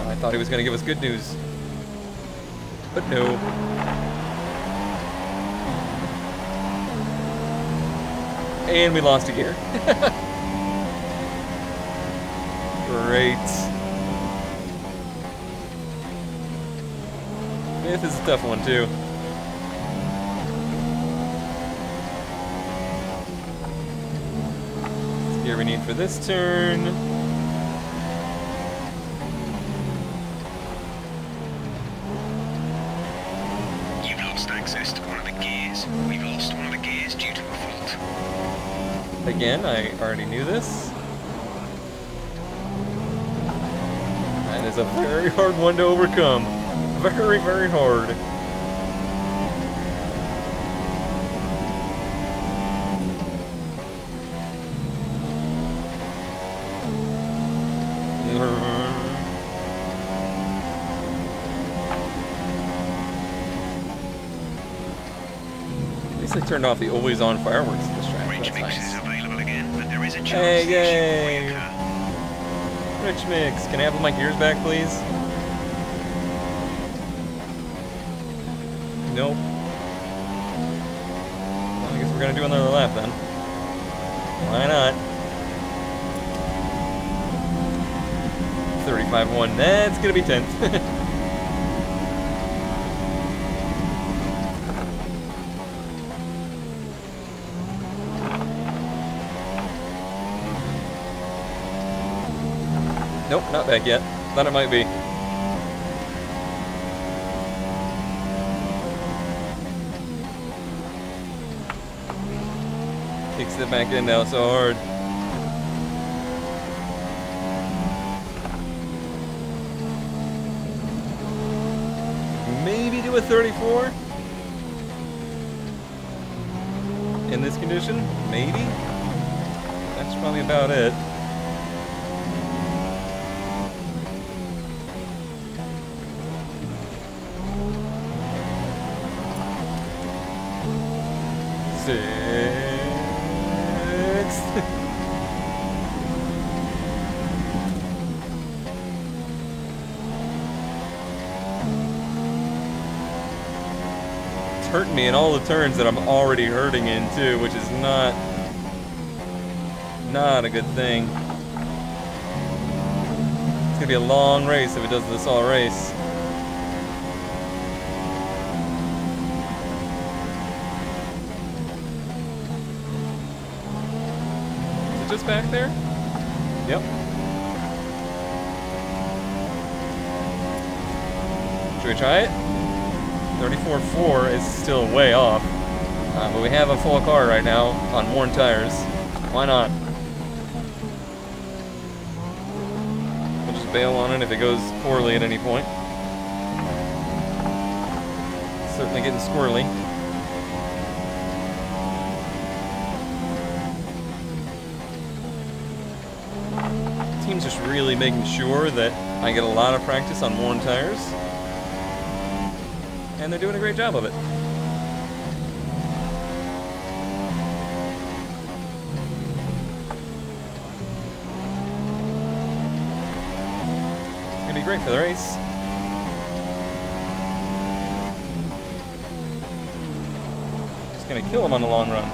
I thought he was going to give us good news. But no. And we lost a gear. Great. Fifth is a tough one, too. What's the gear we need for this turn? You've lost access to one of the gears. We've lost one of the gears due to a fault. Again, I already knew this. That is a very hard one to overcome. Very, very hard. At least they turned off the always on fireworks at this track. Rich That's mix is nice. available again, but there is a chance Hey, the issue yay. will reoccur. Rich Mix, can I have my gears back, please? Nope. Well, I guess we're gonna do another lap then. Why not? 35-1, that's gonna be 10th. Nope, not back yet. Thought it might be. Kicks it back in now so hard. Maybe do a 34? in this condition? Maybe? That's probably about it. It's hurting me in all the turns that I'm already hurting in too, which is not a good thing. It's gonna be a long race if it does this all race. Just back there? Yep. Should we try it? 34.4 is still way off. But we have a full car right now on worn tires. Why not? We'll just bail on it if it goes poorly at any point. Certainly getting squirrely. Team's just really making sure that I get a lot of practice on worn tires, and they're doing a great job of it. It's gonna be great for the race. Just gonna kill them on the long run.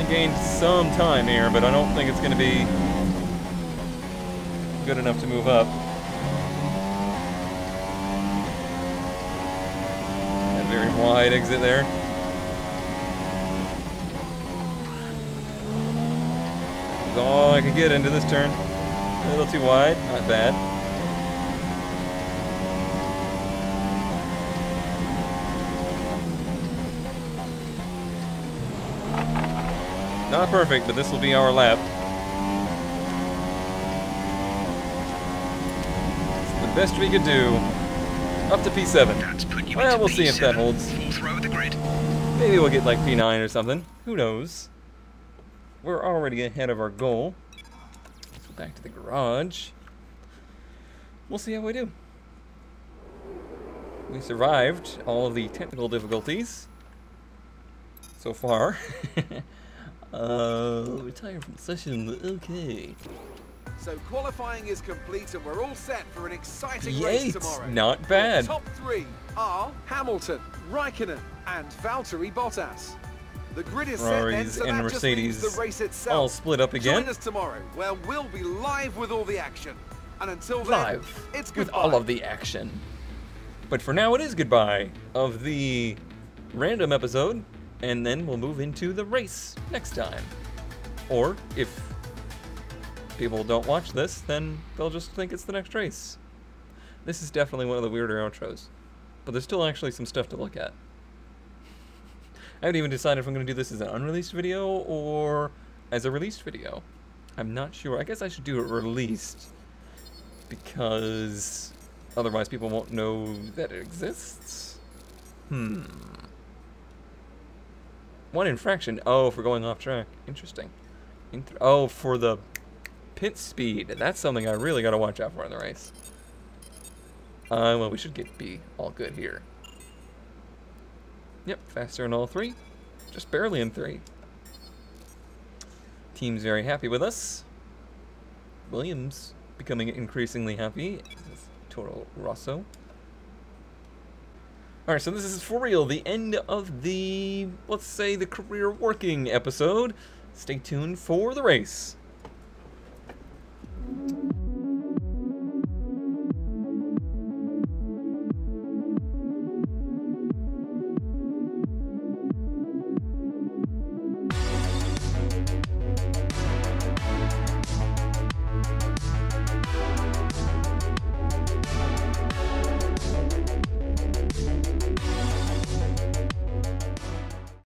Gained some time here, but I don't think it's going to be good enough to move up. A very wide exit there. That's all I could get into this turn. A little too wide, not bad. Not perfect, but this will be our lap. It's the best we could do. Up to P7. Well, we'll see if that holds. Maybe we'll get like P9 or something. Who knows? We're already ahead of our goal. Let's go back to the garage. We'll see how we do. We survived all of the technical difficulties so far. Retire from the session, okay. So qualifying is complete and we're all set for an exciting race tomorrow. Not bad. The top three are Hamilton, Raikkonen, and Valtteri Bottas. The grid is set then, so that just means the race itself. All split up again. Join us tomorrow, where we'll be live with all the action. And until then, it's goodbye. With all of the action. But for now, it is goodbye of the random episode. And then we'll move into the race next time. Or, if people don't watch this, then they'll just think it's the next race. This is definitely one of the weirder outros. But there's still actually some stuff to look at. I haven't even decided if I'm going to do this as an unreleased video or as a released video. I'm not sure. I guess I should do it released. Because otherwise people won't know that it exists. One infraction. Oh, for going off track. Interesting. Oh, for the pit speed. That's something I really got to watch out for in the race. Well, we should be all good here. Yep, faster in all three. Just barely in three. Team's very happy with us. Williams becoming increasingly happy. Toro Rosso. Alright, so this is for real the end of the, let's say, the career working episode. Stay tuned for the race.